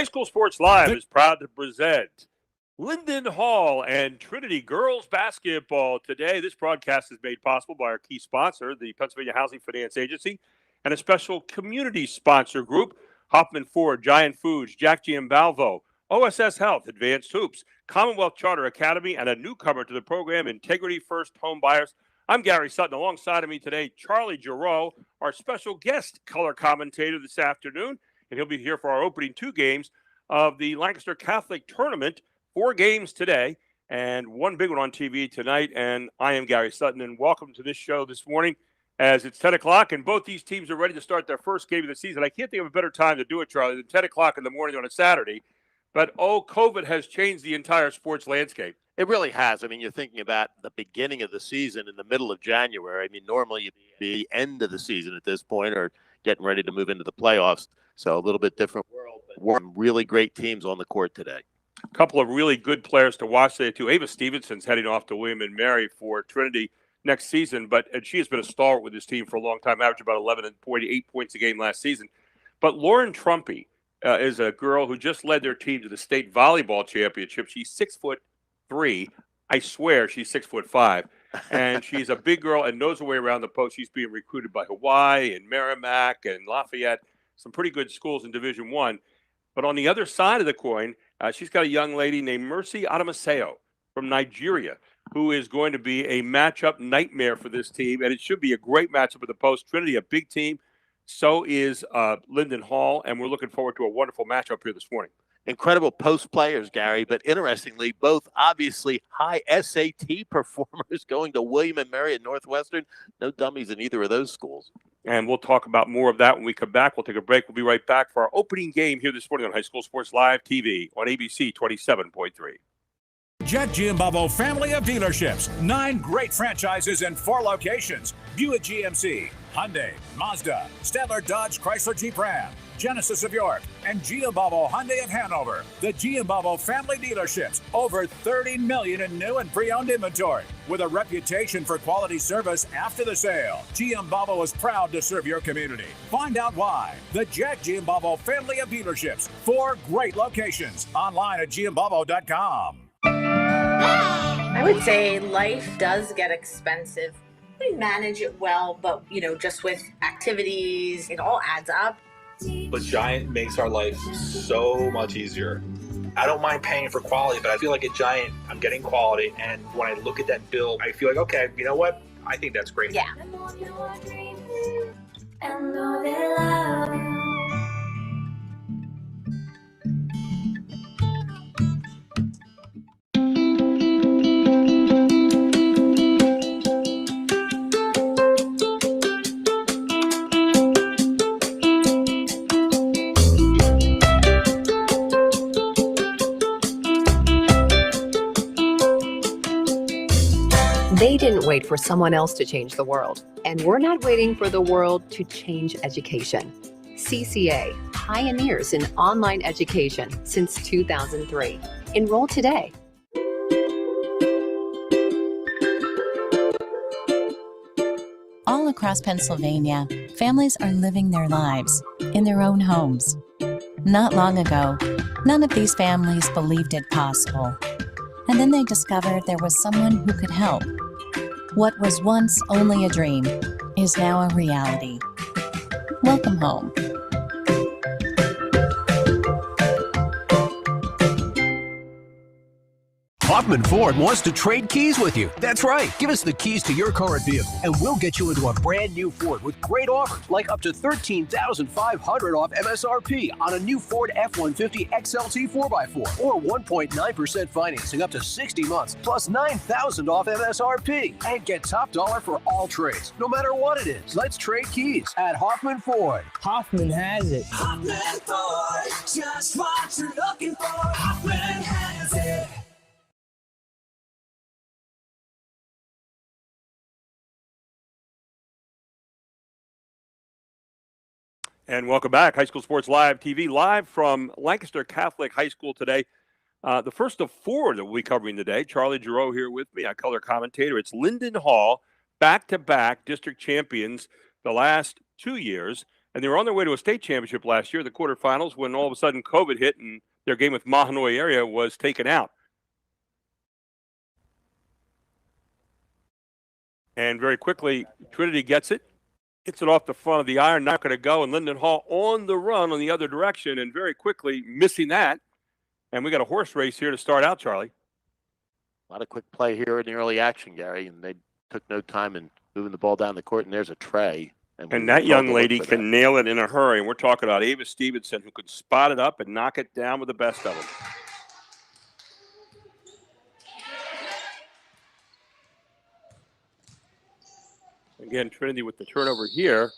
High School Sports Live is proud to present Linden Hall and Trinity girls basketball today. This broadcast is made possible by our key sponsor, the Pennsylvania Housing Finance Agency, and a special community sponsor group, Hoffman Ford, Giant Foods, Jack Giambalvo, OSS Health, Advanced Hoops, Commonwealth Charter Academy, and a newcomer to the program, Integrity First Home Buyers. I'm Gary Sutton. Alongside of me today, Charlie Giroux, our special guest color commentator this afternoon, and he'll be here for our opening two games of the Lancaster Catholic Tournament. 4 games today and one big one on TV tonight. And I am Gary Sutton, and welcome to this show this morning as it's 10 o'clock, and both these teams are ready to start their first game of the season. I can't think of a better time to do it, Charlie, than 10 o'clock in the morning on a Saturday. But, COVID has changed the entire sports landscape. It really has. I mean, you're thinking about the beginning of the season in the middle of January. I mean, normally you'd be the end of the season at this point or getting ready to move into the playoffs. So a little bit different world, but we're really great teams on the court today. A couple of really good players to watch today, too. Ava Stevenson's heading off to William & Mary for Trinity next season, and she has been a stalwart with this team for a long time, averaged about 11.8 points a game last season. But Lauren Trumpy is a girl who just led their team to the state volleyball championship. She's 6'3". I swear she's 6'5". And she's a big girl and knows her way around the post. She's being recruited by Hawaii and Merrimack and Lafayette, some pretty good schools in Division I. But on the other side of the coin, she's got a young lady named Mercy Adamaseo from Nigeria, who is going to be a matchup nightmare for this team. And it should be a great matchup at the post. Trinity, a big team. So is Linden Hall. And we're looking forward to a wonderful matchup here this morning. Incredible post players, Gary, but interestingly, both obviously high SAT performers going to William & Mary at Northwestern. No dummies in either of those schools. And we'll talk about more of that when we come back. We'll take a break. We'll be right back for our opening game here this morning on High School Sports Live TV on ABC 27.3. Jack Giambalvo family of dealerships. 9 great franchises in 4 locations. Buick GMC, Hyundai, Mazda, Stadler Dodge Chrysler Jeep Ram, Genesis of York, and Giambalvo Hyundai of Hanover. The Giambalvo family dealerships. Over $30 million in new and pre-owned inventory. With a reputation for quality service after the sale, Giambalvo is proud to serve your community. Find out why. The Jack Giambalvo family of dealerships. 4 great locations. Online at Giambalvo.com. I would say life does get expensive. We manage it well, but just with activities, it all adds up. But Giant makes our life so much easier. I don't mind paying for quality, but I feel like at Giant, I'm getting quality. And when I look at that bill, I feel like, okay, you know what? I think that's great. Yeah. They didn't wait for someone else to change the world, and we're not waiting for the world to change education. CCA, pioneers in online education since 2003. Enroll today. All across Pennsylvania, families are living their lives in their own homes. Not long ago, none of these families believed it possible. And then they discovered there was someone who could help. What was once only a dream is now a reality. Welcome home. Hoffman Ford wants to trade keys with you. That's right. Give us the keys to your current vehicle, and we'll get you into a brand new Ford with great offers, like up to $13,500 off MSRP on a new Ford F-150 XLT 4x4, or 1.9% financing up to 60 months, plus $9,000 off MSRP. And get top dollar for all trades, no matter what it is. Let's trade keys at Hoffman Ford. Hoffman has it. Hoffman Ford, just what you're looking for. Hoffman has it. And welcome back. High School Sports Live TV, live from Lancaster Catholic High School today. The first of 4 that we'll be covering today. Charlie Giroux here with me, our color commentator. It's Linden Hall, back-to-back district champions the last 2 years. And they were on their way to a state championship last year, the quarterfinals, when all of a sudden COVID hit and their game with Mahanoy area was taken out. And very quickly, Trinity gets it off the front of the iron, not going to go, and Linden Hall on the run on the other direction, and very quickly missing that. And we got a horse race here to start out, Charlie. A lot of quick play here in the early action, Gary, and they took no time in moving the ball down the court, and there's a tray. And that young lady can nail it in a hurry. And we're talking about Ava Stevenson, who could spot it up and knock it down with the best of them. Again, Trinity with the turnover here.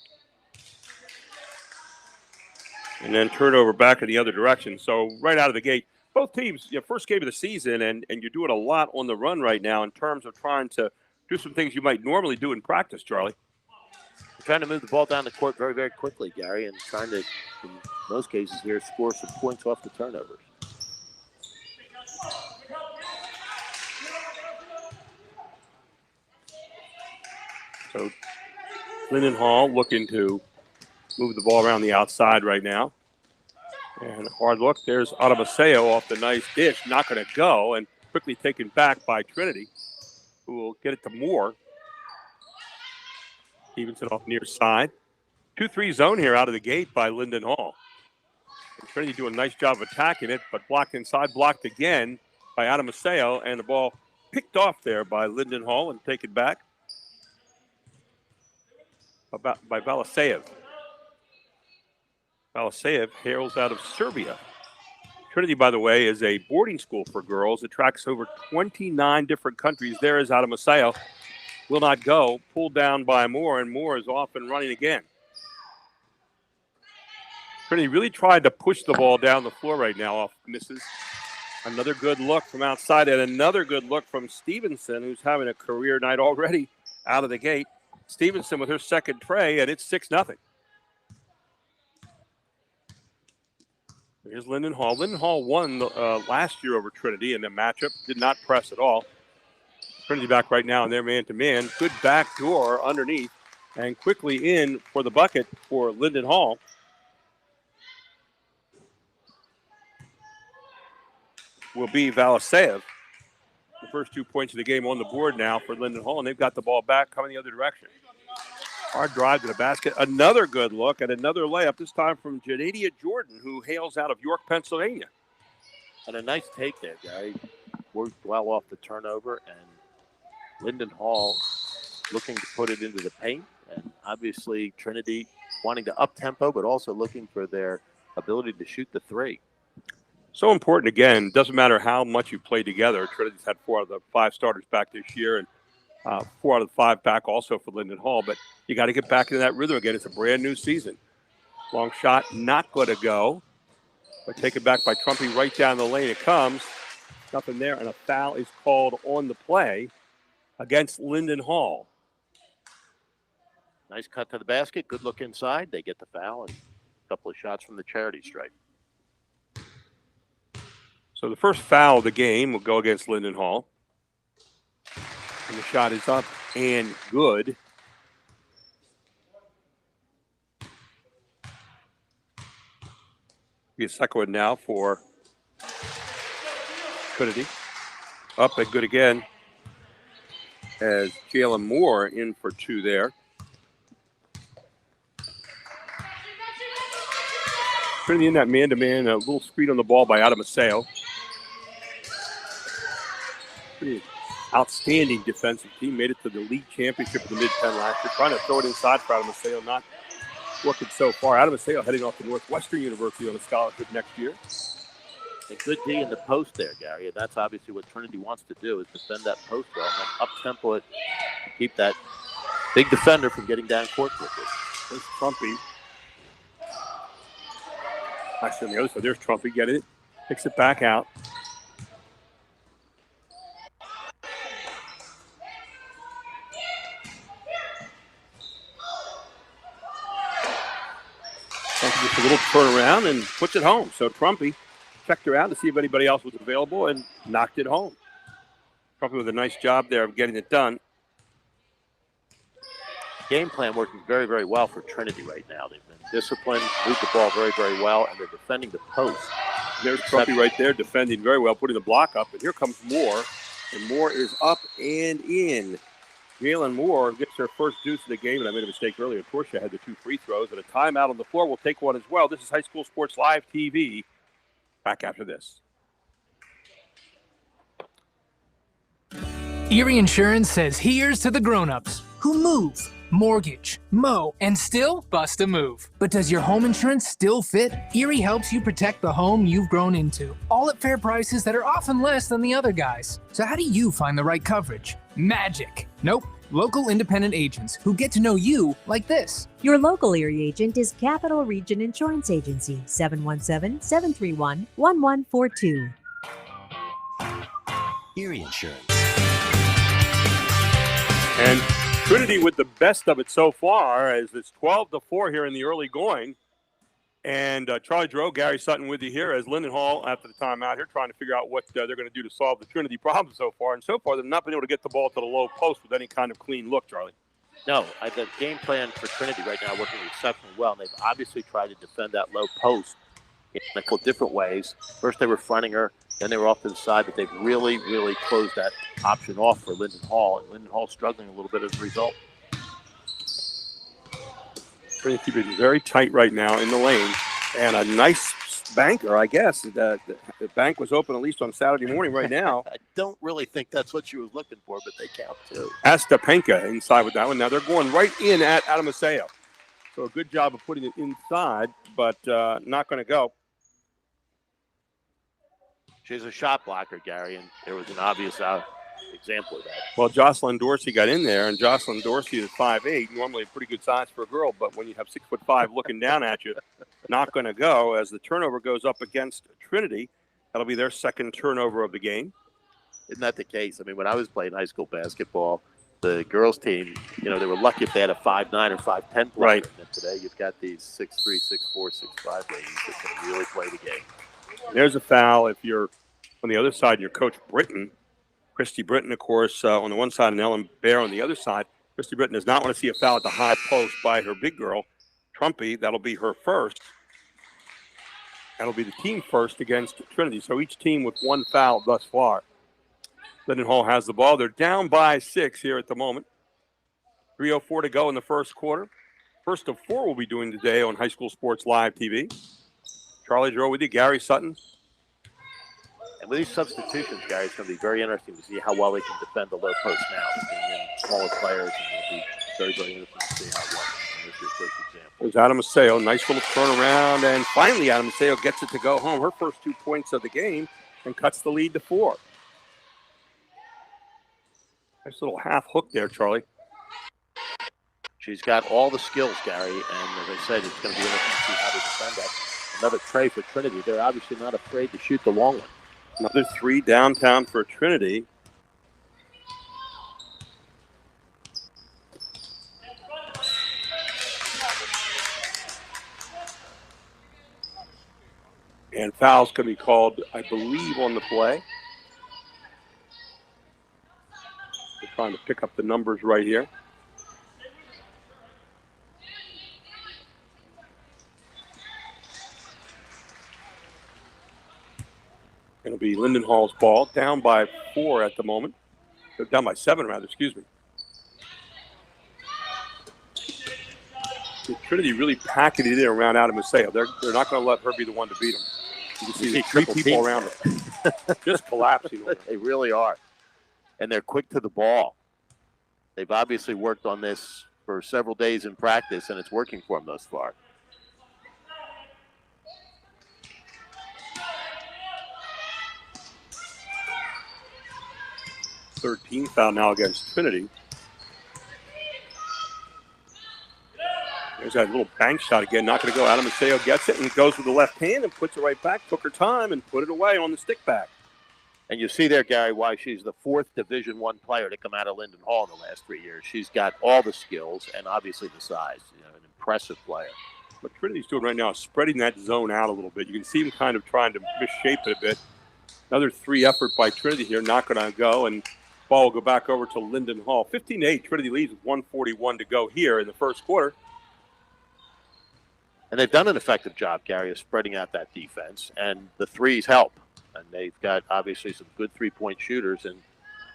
And then turnover back in the other direction. So right out of the gate, both teams, first game of the season, and you're doing a lot on the run right now in terms of trying to do some things you might normally do in practice, Charlie. Trying to move the ball down the court very, very quickly, Gary, and trying to, in most cases here, score some points off the turnovers. So Linden Hall looking to move the ball around the outside right now. And a hard look. There's Adamaseo off the nice dish. Not going to go, and quickly taken back by Trinity, who will get it to Moore. Stevenson off near side. 2-3 zone here out of the gate by Linden Hall. And Trinity doing a nice job of attacking it, but blocked inside, blocked again by Adamaseo, and the ball picked off there by Linden Hall and taken back by Valiseyev. Valiseyev hails out of Serbia. Trinity, by the way, is a boarding school for girls. It tracks over 29 different countries. There is Adamaseo. Will not go. Pulled down by Moore, and Moore is off and running again. Trinity really tried to push the ball down the floor right now. Off misses. Another good look from outside, and another good look from Stevenson, who's having a career night already out of the gate. Stevenson with her second tray, and it's 6-0. Here's Linden Hall. Linden Hall won last year over Trinity in the matchup. Did not press at all. Trinity back right now in their man-to-man. Good back door underneath, and quickly in for the bucket for Linden Hall. Will be Valiseyev. The first 2 points of the game on the board now for Linden Hall, and they've got the ball back coming the other direction. Hard drive to the basket. Another good look and another layup, this time from Janadia Jordan, who hails out of York, Pennsylvania. And a nice take there, Gary. Worked well off the turnover, and Linden Hall looking to put it into the paint. And obviously Trinity wanting to up-tempo, but also looking for their ability to shoot the three. So important, again, doesn't matter how much you play together. Trinity's had 4 out of the 5 starters back this year, and 4 out of the 5 back also for Linden Hall. But you got to get back into that rhythm again. It's a brand new season. Long shot, not going to go. But taken back by Trumpy right down the lane. It comes. Nothing there, and a foul is called on the play against Linden Hall. Nice cut to the basket. Good look inside. They get the foul, and a couple of shots from the charity stripe. So the first foul of the game will go against Linden Hall. And the shot is up and good. Be a second one now for Trinity. Up and good again as Jalen Moore in for 2 there. Trinity in that man-to-man, a little screen on the ball by Adamaseo. Pretty outstanding defensive team. Made it to the league championship in the Mid-10 last year. Trying to throw it inside for Adamaseo, not working so far. Adamaseo heading off to Northwestern University on a scholarship next year. A good D in the post there, Gary. And that's obviously what Trinity wants to do, is defend that post well and then up-tempo it to keep that big defender from getting down court quickly. There's Trumpy. Actually, on the other side, there's Trumpy getting it. Picks it back out. Trumpy gets a little turnaround and puts it home. So Trumpy checked around to see if anybody else was available and knocked it home. Trumpy with a nice job there of getting it done. game plan working very, very well for Trinity right now. They've been disciplined, moved the ball very, very well, and they're defending the post. There's Trumpy right there defending very well, putting the block up. And here comes Moore. And Moore is up and in. Jalen Moore gets their first deuce of the game, and I made a mistake earlier. Portia had the 2 free throws, and a timeout on the floor. We'll take one as well. This is High School Sports Live TV. Back after this. Erie Insurance says here's to the grown-ups who move, mortgage, mow, and still bust a move. But does your home insurance still fit? Erie helps you protect the home you've grown into, all at fair prices that are often less than the other guys. So how do you find the right coverage? Magic. Nope. Local independent agents who get to know you like this. Your local Erie agent is Capital Region Insurance Agency, 717-731-1142. Erie Insurance. And Trinity with the best of it so far, as it's 12-4 here in the early going. And Charlie Drew, Gary Sutton with you here as Linden Hall after the timeout here, trying to figure out what they're going to do to solve the Trinity problem so far. And so far, they've not been able to get the ball to the low post with any kind of clean look, Charlie. No, the game plan for Trinity right now working exceptionally well. And they've obviously tried to defend that low post in a couple different ways. First, they were fronting her. Then they were off to the side. But they've really, really closed that option off for Linden Hall. And Linden Hall struggling a little bit as a result. Trinity keeping it very tight right now in the lane. And a nice banker, I guess. The bank was open at least on Saturday morning right now. I don't really think that's what she was looking for, but they count too. Astapenka inside with that one. Now they're going right in at Adamaseo. So a good job of putting it inside, but not going to go. She's a shot blocker, Gary, and there was an obvious example of that. Well, Jocelyn Dorsey got in there, and Jocelyn Dorsey is 5'8", normally a pretty good size for a girl, but when you have 6'5" looking down at you, not going to go. As the turnover goes up against Trinity, that'll be their second turnover of the game. Isn't that the case? I mean, when I was playing high school basketball, the girls team, they were lucky if they had a 5'9" or 5'10" player. Right. And today you've got these 6'3", 6'4", 6'5" ladies that can really play the game. There's a foul if you're on the other side, your coach Britton. Christy Britton, of course, on the one side, and Ellen Bear on the other side. Christy Britton does not want to see a foul at the high post by her big girl, Trumpy. That'll be her first. That'll be the team first against Trinity. So each team with one foul thus far. Linden Hall has the ball. They're down by 6 here at the moment. 3:04 to go in the first quarter. First of 4 we'll be doing today on High School Sports Live TV. Charlie Drew with you, Gary Sutton. And with these substitutions, Gary, it's going to be very interesting to see how well they can defend the low post now. Bringing in smaller players, and it'll be very, very interesting to see how it works. There's your first example. There's Adamaseo. Nice little turnaround, and finally Adamaseo gets it to go home. Her first 2 points of the game and cuts the lead to 4. Nice little half hook there, Charlie. She's got all the skills, Gary, and as I said, it's going to be interesting to see how they defend that. Another tray for Trinity. They're obviously not afraid to shoot the long one. Another 3 downtown for Trinity. And fouls can be called, I believe, on the play. We're trying to pick up the numbers right here. It'll be Linden Hall's ball, down by 4 at the moment. They're down by 7, rather, excuse me. Trinity really packing it in around Adamaseo. They're not going to let her be the one to beat them. You can see the 3 people around her just collapsing. They really are. And they're quick to the ball. They've obviously worked on this for several days in practice, and it's working for them thus far. 13th foul now against Trinity. There's that little bank shot again. Not going to go. Adamaseo gets it and goes with the left hand and puts it right back. Took her time and put it away on the stick back. And you see there, Gary, why she's the 4th Division I player to come out of Linden Hall in the last 3 years. She's got all the skills and obviously the size. An impressive player. What Trinity's doing right now is spreading that zone out a little bit. You can see them kind of trying to misshape it a bit. Another 3 effort by Trinity here. Not going to go. And ball will go back over to Linden Hall. 15-8, Trinity leads with 1:41 to go here in the first quarter. And they've done an effective job, Gary, of spreading out that defense, and the threes help. And they've got, obviously, some good three-point shooters, and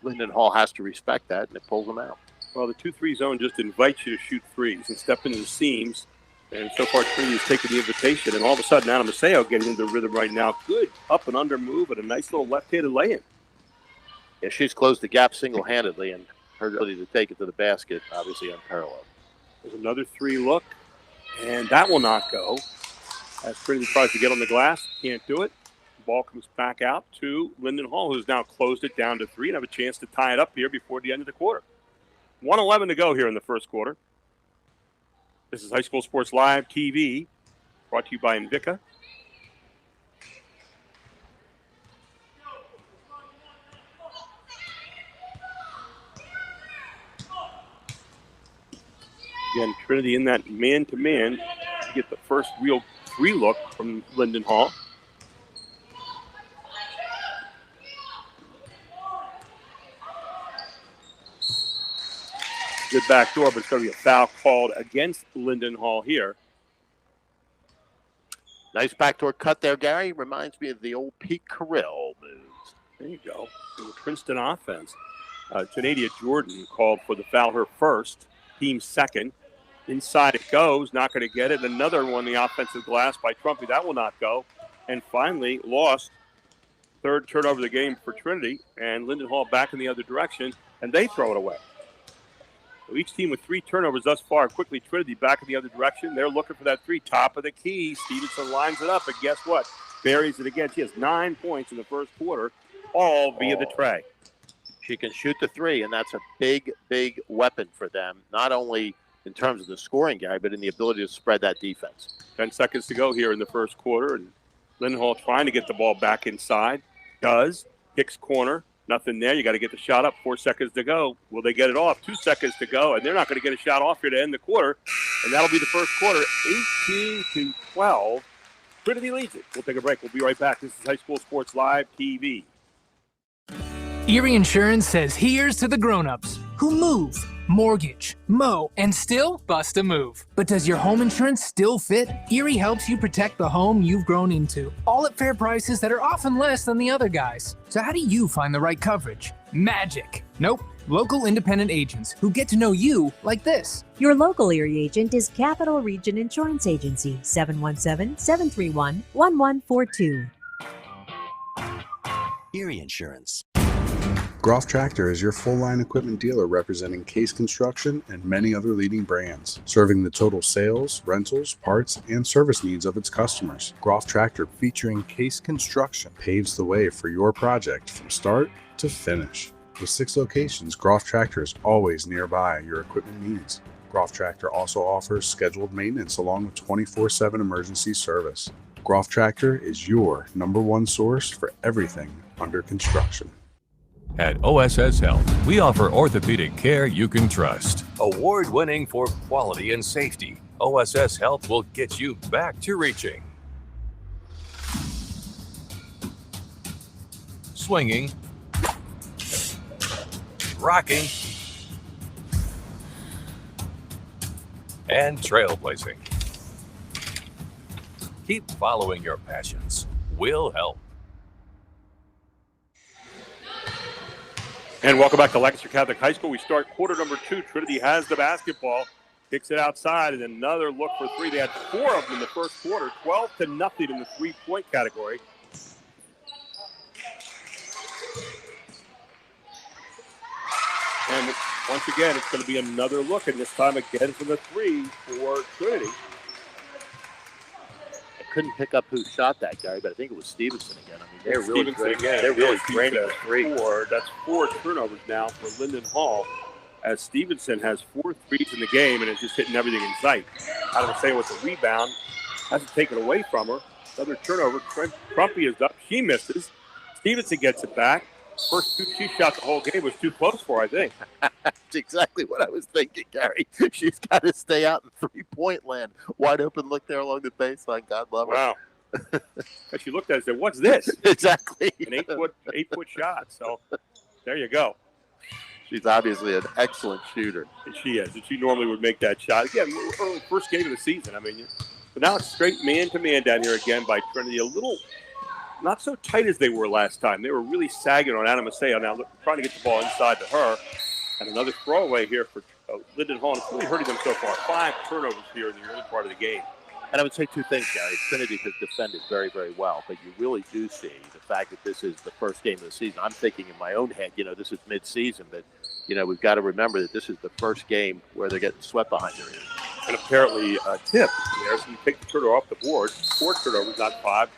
Linden Hall has to respect that, and it pulls them out. Well, the 2-3 zone just invites you to shoot threes and step into the seams. And so far, Trinity has taken the invitation. And all of a sudden, Adam Maseo getting into the rhythm right now. Good up and under move and a nice little left-handed lay-in. Yeah, she's closed the gap single-handedly, and her ability to take it to the basket, obviously unparalleled. There's another three look, and that will not go. As Trinity tries to get on the glass, can't do it. Ball comes back out to Linden Hall, who's now closed it down to 3 and have a chance to tie it up here before the end of the quarter. 1:11 to go here in the first quarter. This is High School Sports Live TV, brought to you by Invicta. Again, Trinity in that man-to-man to get the first real three look from Linden Hall. Good back door, but it's going to be a foul called against Linden Hall here. Nice backdoor cut there, Gary. Reminds me of the old Pete Carrill moves. There you go. In the Princeton offense. Janadia Jordan called for the foul, her first, team second. Inside it goes, not going to get it. Another one, the offensive glass by Trumpy. That will not go. And finally, lost. Third turnover of the game for Trinity. And Linden Hall back in the other direction, and they throw it away. So each team with 3 turnovers thus far. Quickly, Trinity back in the other direction. They're looking for that 3, top of the key. Stevenson lines it up, and guess what? Buries it again. She has 9 points in the first quarter, all via the tray. She can shoot the 3, and that's a big, big weapon for them, not only in terms of the scoring, Gary, but in the ability to spread that defense. 10 seconds to go here in the first quarter, and Linden Hall trying to get the ball back inside. Does. Hicks corner. Nothing there. You got to get the shot up. 4 seconds to go. Will they get it off? 2 seconds to go, and they're not going to get a shot off here to end the quarter. And that'll be the first quarter, 18-12. Trinity leads it. We'll take a break. We'll be right back. This is High School Sports Live TV. Erie Insurance says here's to the grown-ups who move, mortgage, mow, and still bust a move. But does your home insurance still fit? Erie helps you protect the home you've grown into, all at fair prices that are often less than the other guys. So how do you find the right coverage? Magic. Nope. Local independent agents who get to know you like this. Your local Erie agent is Capital Region Insurance Agency, 717-731-1142. Erie Insurance. Groff Tractor is your full-line equipment dealer representing Case Construction and many other leading brands, serving the total sales, rentals, parts, and service needs of its customers. Groff Tractor, featuring Case Construction, paves the way for your project from start to finish. With 6 locations, Groff Tractor is always nearby your equipment needs. Groff Tractor also offers scheduled maintenance along with 24/7 emergency service. Groff Tractor is your #1 source for everything under construction. At OSS Health, we offer orthopedic care you can trust. Award-winning for quality and safety, OSS Health will get you back to reaching, swinging, rocking, and trailblazing. Keep following your passions. We'll help. And welcome back to Lancaster Catholic High School. We start quarter number 2. Trinity has the basketball, kicks it outside, and another look for 3. They had 4 of them in the first quarter, 12-0 in the 3-point category. And once again, it's going to be another look, and this time again from the 3 for Trinity. I couldn't pick up who shot that, Gary, but I think it was Stevenson again. I mean, they're really Stevenson great. again. They're really Yes, great at the 3. That's 4 turnovers now for Linden Hall, as Stevenson has 4 threes in the game and is just hitting everything in sight. I don't say with the rebound, hasn't taken away from her. Another turnover. Trumpy is up. She misses. Stevenson gets it back. First 2 she shot the whole game was too close for, I think. That's exactly what I was thinking, Gary. She's got to stay out in 3-point land. Wide open look there along the baseline. God love her. Wow. But she looked at it and said, what's this? Exactly. An 8-foot shot. So there you go. She's obviously an excellent shooter. And she is. And she normally would make that shot. Again, early first game of the season. I mean, but now it's straight man-to-man down here again by Trinity. A little not so tight as they were last time. They were really sagging on Anna Maceo. Now trying to get the ball inside to her. And another throwaway here for Linden Hall. And it's really hurting them so far. 5 turnovers here in the early part of the game. And I would say 2 things, Gary. Trinity has defended very, very well, but you really do see the fact that this is the first game of the season. I'm thinking in my own head, this is mid-season, but, we've got to remember that this is the first game where they're getting swept behind their ears. And apparently a tip there, so you take the turnover off the board. 4 turnovers, not 5.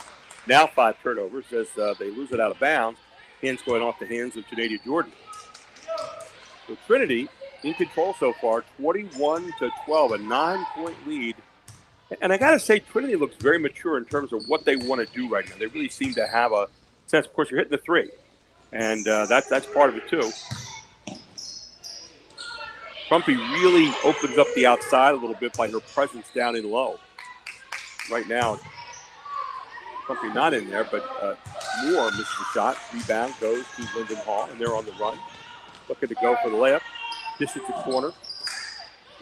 Now 5 turnovers as they lose it out of bounds. Hands going off the hands of Trinity Jordan. So Trinity in control so far, 21-12, a 9-point lead. And I got to say, Trinity looks very mature in terms of what they want to do right now. They really seem to have a sense. Of course, you're hitting the 3, and that's part of it too. Crumpy really opens up the outside a little bit by her presence down in low. Right now, Crumpy not in there, but Moore misses the shot. Rebound goes to Linden Hall, and they're on the run. Looking to go for the layup. Distance to corner.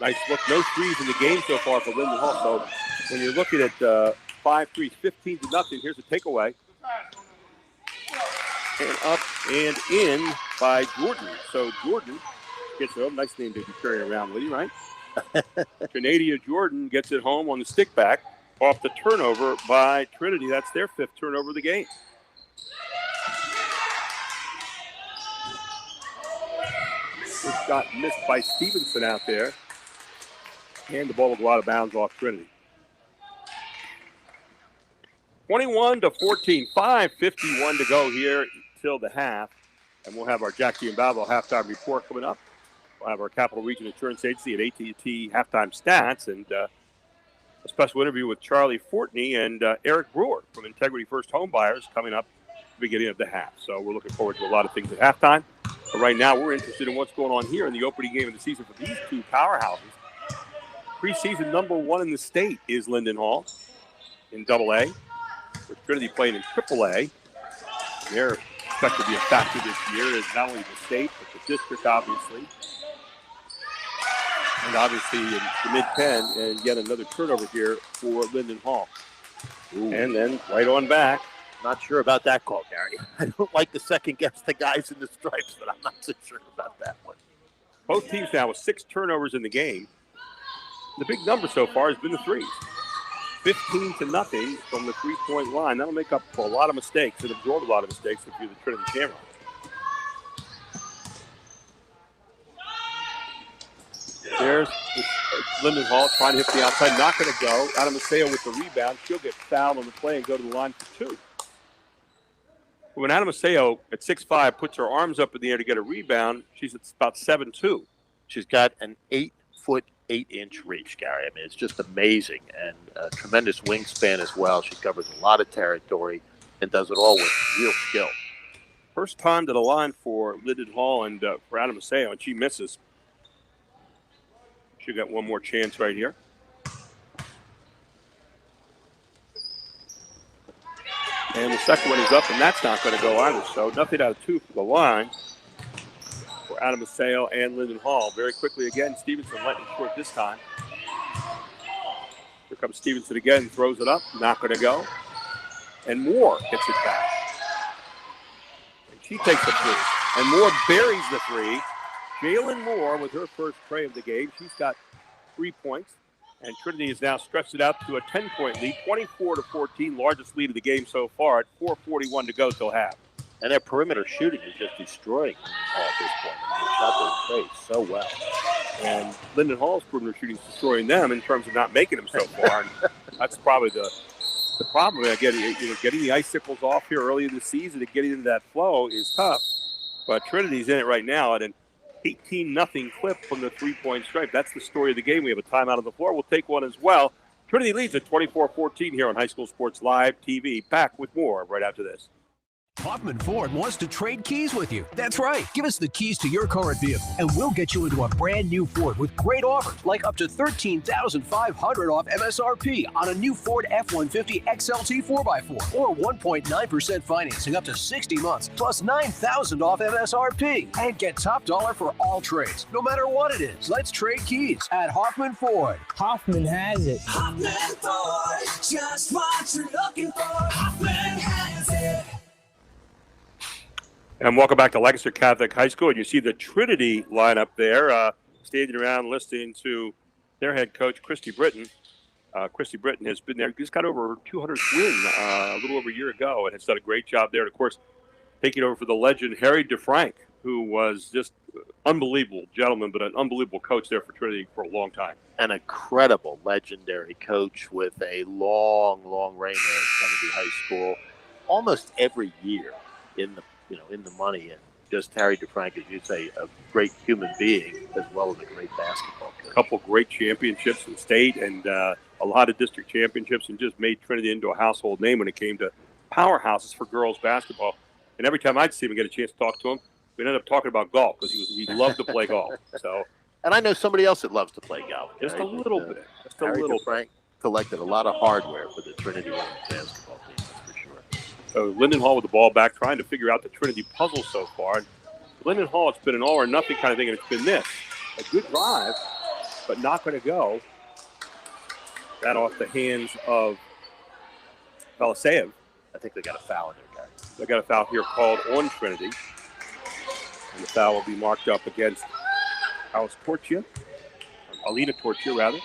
Nice look. No threes in the game so far for Linden Hall. So when you're looking at 5 threes, 15-0, here's a takeaway. And up and in by Jordan. So Jordan gets it home. Nice name to be carrying around with you, right? Trinity Jordan gets it home on the stick back off the turnover by Trinity. That's their 5th turnover of the game. First shot missed by Stevenson out there. And the ball will go out of bounds off Trinity. 21-14, 5:51 to go here till the half. And we'll have our Jack Giambalvo halftime report coming up. We'll have our Capital Region Insurance Agency at AT&T halftime stats and a special interview with Charlie Fortney and Eric Brewer from Integrity First Home Buyers coming up at the beginning of the half. So we're looking forward to a lot of things at halftime. But right now we're interested in what's going on here in the opening game of the season for these 2 powerhouses. Preseason number 1 in the state is Linden Hall in AA, with Trinity playing in AAA. They're expected to be a factor this year as not only the state, but the district, obviously. And obviously in the mid-10, and yet another turnover here for Linden Hall. Ooh. And then right on back. Not sure about that call, Gary. I don't like to second-guess the guys in the stripes, but I'm not so sure about that one. Both teams now with 6 turnovers in the game. The big number so far has been the threes. 15-0 from the 3-point line. That'll make up for a lot of mistakes and absorb a lot of mistakes if you're the Trinity Shamrocks. There's Linden Hall trying to hit the outside. Not going to go. Anna Maceo with the rebound. She'll get fouled on the play and go to the line for 2. When Anna Maceo at 6'5" puts her arms up in the air to get a rebound, she's at about 7'2". She's got an 8-foot 8-inch reach, Gary. I mean, it's just amazing, and a tremendous wingspan as well. She covers a lot of territory and does it all with real skill. First time to the line for Linden Hall and for Anna Maceo, and she misses. She got one more chance right here. And the second one is up, and that's not going to go either. So nothing out of 2 for the line for Anna Maceo and Linden Hall. Very quickly again, Stevenson letting it short this time. Here comes Stevenson again, throws it up, not going to go. And Moore gets it back. And she takes the 3. And Moore buries the 3. Jalen Moore with her first tray of the game. She's got 3 points. And Trinity has now stretched it out to a 10-point lead, 24-14, largest lead of the game so far at 4:41 to go till half. And their perimeter shooting is just destroying Hall at this point. I mean, they shot their face so well. And Linden Hall's perimeter shooting is destroying them in terms of not making them so far. And that's probably the problem. Getting the icicles off here early in the season and getting into that flow is tough. But Trinity's in it right now at an 18-0 clip from the 3-point stripe. That's the story of the game. We have a timeout on the floor. We'll take one as well. Trinity leads at 24-14 here on High School Sports Live TV. Back with more right after this. Hoffman Ford wants to trade keys with you. That's right. Give us the keys to your current vehicle, and we'll get you into a brand new Ford with great offers, like up to $13,500 off MSRP on a new Ford F-150 XLT 4x4, or 1.9% financing up to 60 months, plus $9,000 off MSRP. And get top dollar for all trades, no matter what it is. Let's trade keys at Hoffman Ford. Hoffman has it. Hoffman Ford, just what you're looking for. Hoffman has it. And welcome back to Lancaster Catholic High School. And you see the Trinity lineup there, standing around listening to their head coach, Christy Britton. Christy Britton has been there. Just got over her 200th win a little over a year ago and has done a great job there. And, of course, taking over for the legend, Harry DeFrank, who was just unbelievable gentleman, but an unbelievable coach there for Trinity for a long time. An incredible, legendary coach with a long, long reign there at Trinity High School, almost every year in the money, and just Harry DeFrank, as you say, a great human being as well as a great basketball coach. A couple great championships in state and a lot of district championships, and just made Trinity into a household name when it came to powerhouses for girls basketball. And every time I'd see him and get a chance to talk to him, we'd end up talking about golf because he loved to play golf. So, and I know somebody else that loves to play golf. Just a little bit. Just a Harry little. DeFrank collected a lot of hardware for the Trinity women's basketball team, that's for sure. So Linden Hall with the ball back, trying to figure out the Trinity puzzle so far. And Linden Hall, it's been an all or nothing kind of thing, and it's been this. A good drive, but not going to go. That off the hands of Valiseyev. I think they got a foul in there, guys. They got a foul here called on Trinity. And the foul will be marked up against Alice Torchia. Alina Torchia, rather.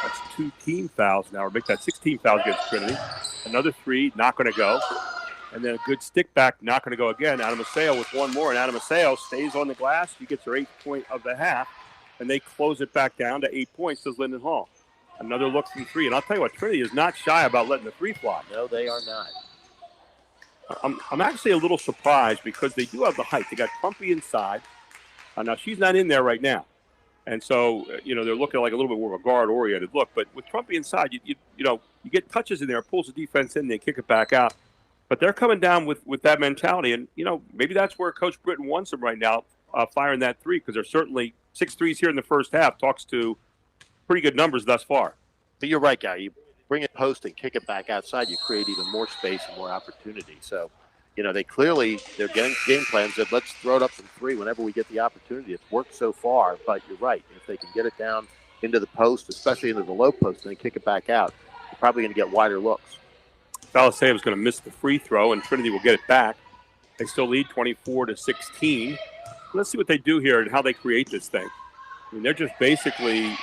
That's 2 team fouls now. We'll make that 16 fouls against Trinity. Another 3, not going to go. And then a good stick back, not going to go again. Adam Maseo with one more, and Adam Maseo stays on the glass. She gets her 8th point of the half, and they close it back down to 8 points, says Linden Hall. Another look from 3, and I'll tell you what, Trinity is not shy about letting the 3 fly. No, they are not. I'm actually a little surprised because they do have the height. They got Crumpy inside. Now, she's not in there right now. And so, they're looking like a little bit more of a guard-oriented look. But with Crumpy inside, you get touches in there, pulls the defense in, they kick it back out. But they're coming down with that mentality. And, maybe that's where Coach Britton wants them right now, firing that 3, because there's certainly 6 threes here in the first half. Talks to pretty good numbers thus far. But you're right, Guy. You bring it post and kick it back outside, you create even more space and more opportunity. So, they're getting game plans that let's throw it up from 3 whenever we get the opportunity. It's worked so far, but you're right. If they can get it down into the post, especially into the low post, and then kick it back out, you're probably going to get wider looks. Valiseyev is going to miss the free throw, and Trinity will get it back. They still lead 24-16. Let's see what they do here and how they create this thing. I mean, they're just basically,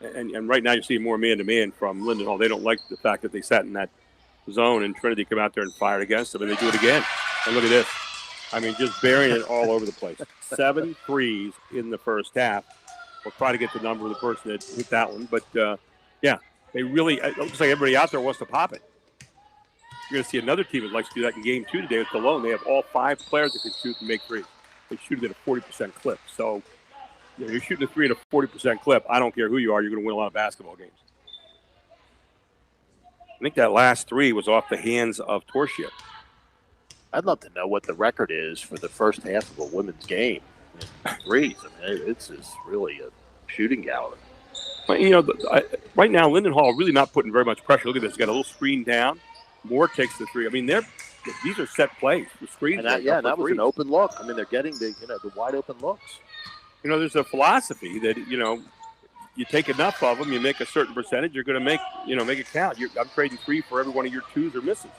and right now you're seeing more man-to-man from Linden Hall. They don't like the fact that they sat in that zone and Trinity come out there and fired against them, and they do it again. And look at this. I mean, just burying it all over the place. 7 threes in the first half. We'll try to get the number of the person that hit that one. But, they really, it looks like everybody out there wants to pop it. You're going to see another team that likes to do that in game 2 today with Cologne. They have all 5 players that can shoot and make threes. They shoot it at a 40% clip. So, you're shooting a 3 at a 40% clip. I don't care who you are. You're going to win a lot of basketball games. I think that last 3 was off the hands of Torchia. I'd love to know what the record is for the first half of a women's game in threes. I mean, it's just really a shooting gallery. But, right now, Linden Hall really not putting very much pressure. Look at this. Got a little screen down. Moore takes the 3. I mean, these are set plays. The screens. And that was an open look. I mean, they're getting the wide open looks. There's a philosophy that, you take enough of them, you make a certain percentage, you're going to make it count. I'm trading 3 for every one of your 2s or misses.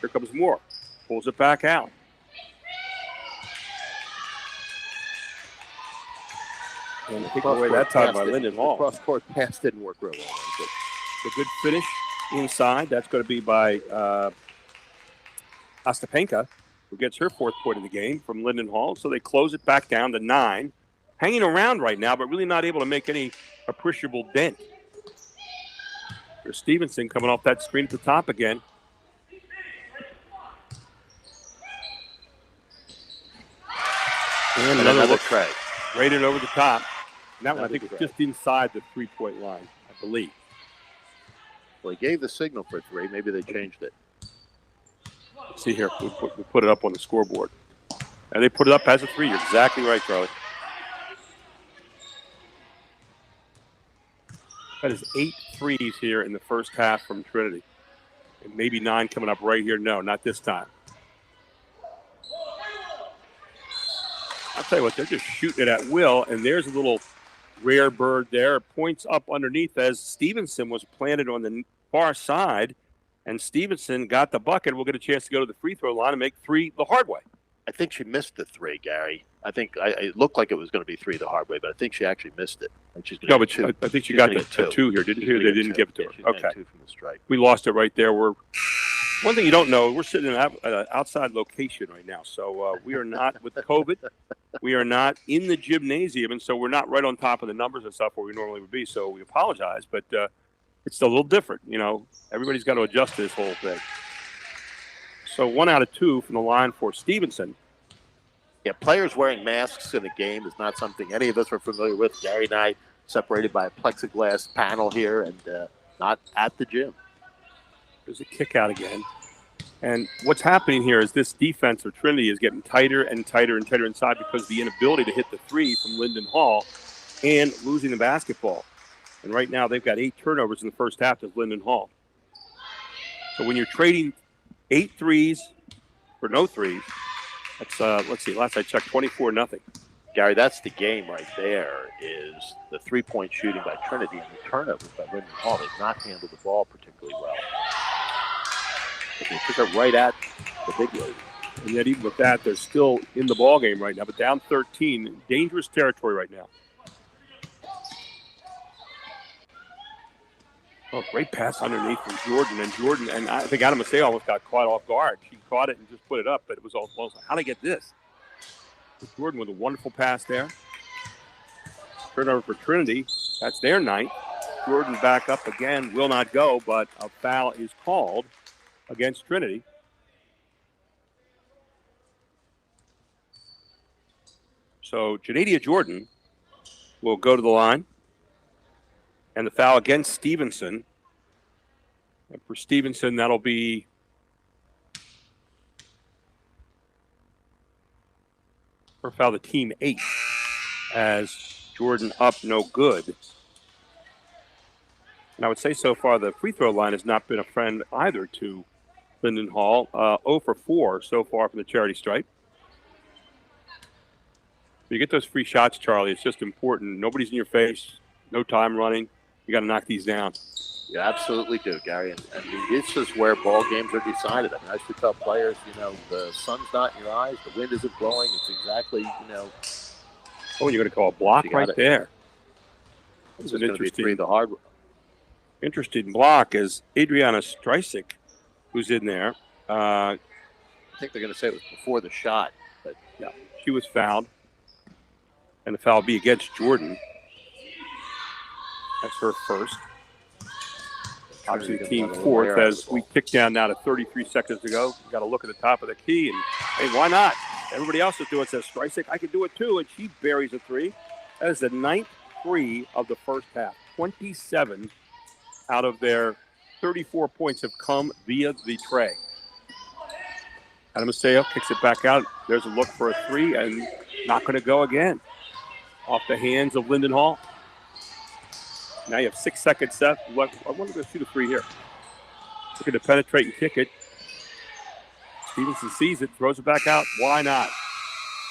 Here comes Moore. Pulls it back out. And I think away that time by Linden Hall. The cross-court pass didn't work real well. But the good finish inside, that's going to be by Ostapenka, who gets her 4th point of the game from Linden Hall. So they close it back down to 9. Hanging around right now, but really not able to make any appreciable dent. There's Stevenson coming off that screen at the top again. And another look. Craig. Rated over the top. And that one, I think, was just inside the 3-point line, I believe. Well, he gave the signal for 3. Maybe they changed it. See here, we put it up on the scoreboard. And they put it up as a 3. You're exactly right, Charlie. That is 8 threes here in the first half from Trinity. And maybe 9 coming up right here. No, not this time. I'll tell you what, they're just shooting it at will, and there's a little rare bird there. Points up underneath as Stevenson was planted on the far side, and Stevenson got the bucket. We'll get a chance to go to the free throw line and make 3 the hard way. I think she missed the 3, Gary. I think it looked like it was going to be 3 the hard way, but I think she actually missed it. And she's going to no, but I think she got the 2 here. Didn't hear they didn't give it to her. Okay. 2 from the strike. We lost it right there. One thing you don't know, we're sitting in an outside location right now. So we are not with COVID. We are not in the gymnasium, and so we're not right on top of the numbers and stuff where we normally would be. So we apologize, but it's a little different. You know, everybody's got to adjust to this whole thing. So 1 out of 2 from the line for Stevenson. Yeah, players wearing masks in a game is not something any of us are familiar with. Gary and I separated by a plexiglass panel here and not at the gym. There's a kick out again. And what's happening here is this defense of Trinity is getting tighter and tighter and tighter inside because of the inability to hit the 3 from Linden Hall and losing the basketball. And right now they've got 8 turnovers in the first half to Linden Hall. So when you're trading 8 threes for no threes, that's, let's see, last I checked, 24-0. Gary, that's the game right there, is the 3-point shooting by Trinity and the turnovers by Linden Hall. They've not handled the ball particularly well. They took it right at the big lady. And yet even with that, they're still in the ball game right now, but down 13, dangerous territory right now. Oh, great pass underneath from Jordan. And I think Adam Massey almost got caught off guard. She caught it and just put it up, but it was almost like, how'd I get this? Jordan with a wonderful pass there. Turnover for Trinity. That's their 9th. Jordan back up again, will not go, but a foul is called against Trinity. So Janadia Jordan will go to the line. And the foul against Stevenson. And for Stevenson, that'll be for foul the team 8 as Jordan up no good. And I would say so far the free throw line has not been a friend either to Linden Hall. 0 for 4 so far from the charity stripe. You get those free shots, Charlie. It's just important. Nobody's in your face. No time running. You got to knock these down. You absolutely do, Gary. And this is where ball games are decided. I mean, I used to tell players, the sun's not in your eyes, the wind isn't blowing. It's exactly, Oh, you're going to call a block right there. This is going to be 3 the hard way. Interesting block is Adriana Streisig, who's in there. I think they're going to say it was before the shot, but yeah, she was fouled, and the foul will be against Jordan. That's her first. Obviously, team 4th as we kick down now to 33 seconds to go. We've got to look at the top of the key, and hey, why not? Everybody else is doing it. Says Streisig, I can do it too, and she buries a 3. That is the 9th 3 of the first half. 27 out of their 34 points have come via the tray. Adam Massey kicks it back out. There's a look for a 3, and not going to go again. Off the hands of Linden Hall. Now you have 6 seconds left. I want to go shoot a 3 here. Looking to penetrate and kick it. Stevenson sees it, throws it back out. Why not?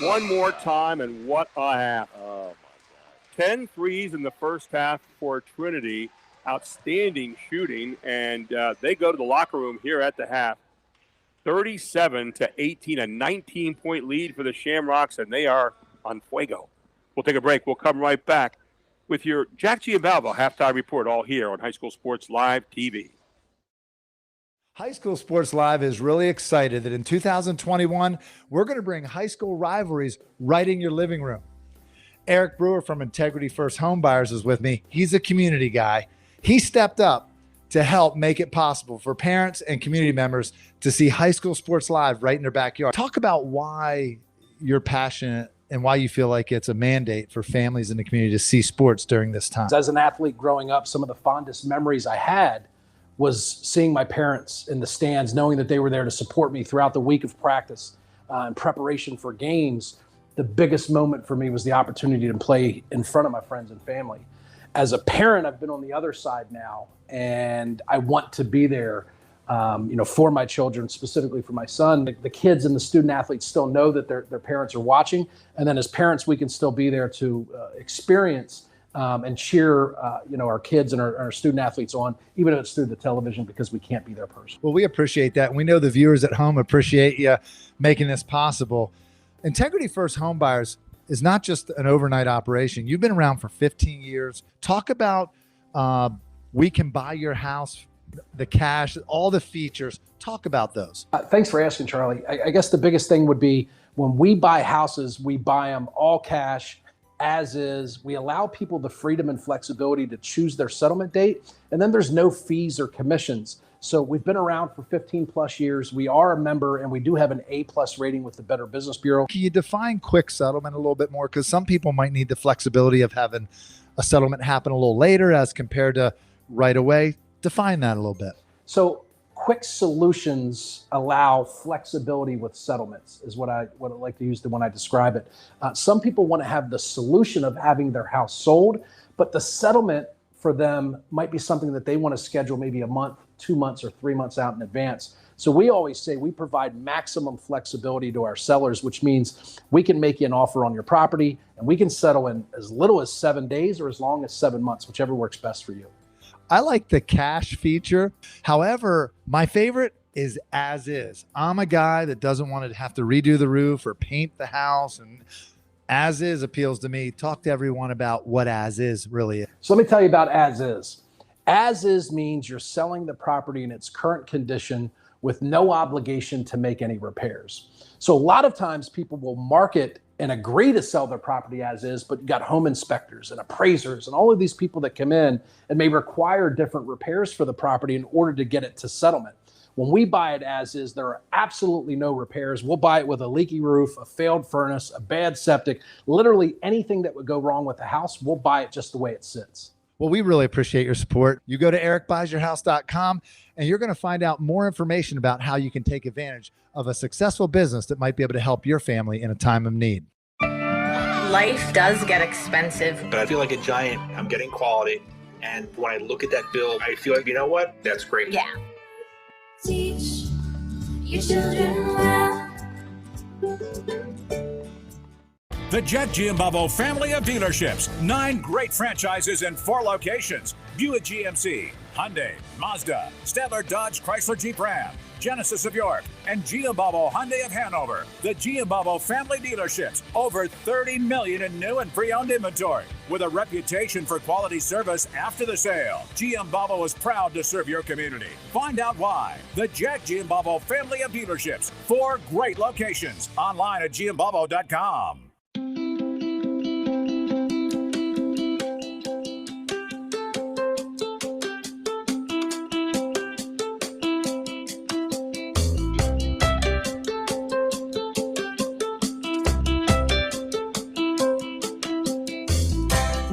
One more time, and what a half. Oh, my God. 10 threes in the first half for Trinity. Outstanding shooting, and they go to the locker room here at the half. 37-18, a 19-point lead for the Shamrocks, and they are on fuego. We'll take a break. We'll come right back with your Jack Giambalvo halftime report, all here on High School Sports Live TV. High School Sports Live is really excited that in 2021, we're going to bring high school rivalries right in your living room. Eric Brewer from Integrity First Home Buyers is with me. He's a community guy. He stepped up to help make it possible for parents and community members to see high school sports live right in their backyard. Talk about why you're passionate and why you feel like it's a mandate for families in the community to see sports during this time. As an athlete growing up, some of the fondest memories I had was seeing my parents in the stands, knowing that they were there to support me throughout the week of practice in preparation for games. The biggest moment for me was the opportunity to play in front of my friends and family. As a parent, I've been on the other side now, and I want to be there, for my children, specifically for my son. The kids and the student athletes still know that their parents are watching, and then as parents, we can still be there to experience and cheer, our kids and our student athletes on, even if it's through the television, because we can't be there personally. Well, we appreciate that. And we know the viewers at home appreciate you making this possible. Integrity First Home Buyers is not just an overnight operation. You've been around for 15 years. Talk about we can buy your house, the cash, all the features. Talk about those. Thanks for asking, Charlie. I guess the biggest thing would be when we buy houses, we buy them all cash, as is. We allow people the freedom and flexibility to choose their settlement date, and then there's no fees or commissions. So we've been around for 15 plus years. We are a member, and we do have an A+ rating with the Better Business Bureau. Can you define quick settlement a little bit more? Because some people might need the flexibility of having a settlement happen a little later as compared to right away. Define that a little bit. So quick solutions allow flexibility with settlements is what I like to use when I describe it. Some people want to have the solution of having their house sold, but the settlement for them might be something that they want to schedule maybe a month, 2 months, or 3 months out in advance. So we always say we provide maximum flexibility to our sellers, which means we can make you an offer on your property and we can settle in as little as 7 days or as long as 7 months, whichever works best for you. I like the cash feature. However, my favorite is as is. I'm a guy that doesn't want to have to redo the roof or paint the house, and as is appeals to me. Talk to everyone about what as is really is. So let me tell you about as is. As is means you're selling the property in its current condition with no obligation to make any repairs. So a lot of times people will market and agree to sell their property as is, but you got home inspectors and appraisers and all of these people that come in and may require different repairs for the property in order to get it to settlement. When we buy it as is, there are absolutely no repairs. We'll buy it with a leaky roof, a failed furnace, a bad septic, literally anything that would go wrong with the house, we'll buy it just the way it sits. Well, we really appreciate your support. You go to ericbuysyourhouse.com and you're going to find out more information about how you can take advantage of a successful business that might be able to help your family in a time of need. Life does get expensive. But I feel like a giant, I'm getting quality. And when I look at that bill, I feel like, you know what? That's great. Yeah. Teach your children well. The Jet Giambavo family of dealerships. 9 great franchises in 4 locations. Buick GMC, Hyundai, Mazda, Stadler Dodge Chrysler Jeep Ram, Genesis of York, and Giambavo Hyundai of Hanover. The Giambavo family dealerships. Over 30 million in new and pre-owned inventory. With a reputation for quality service after the sale, Giambavo is proud to serve your community. Find out why. The Jet Giambavo family of dealerships. 4 great locations. Online at giambavo.com.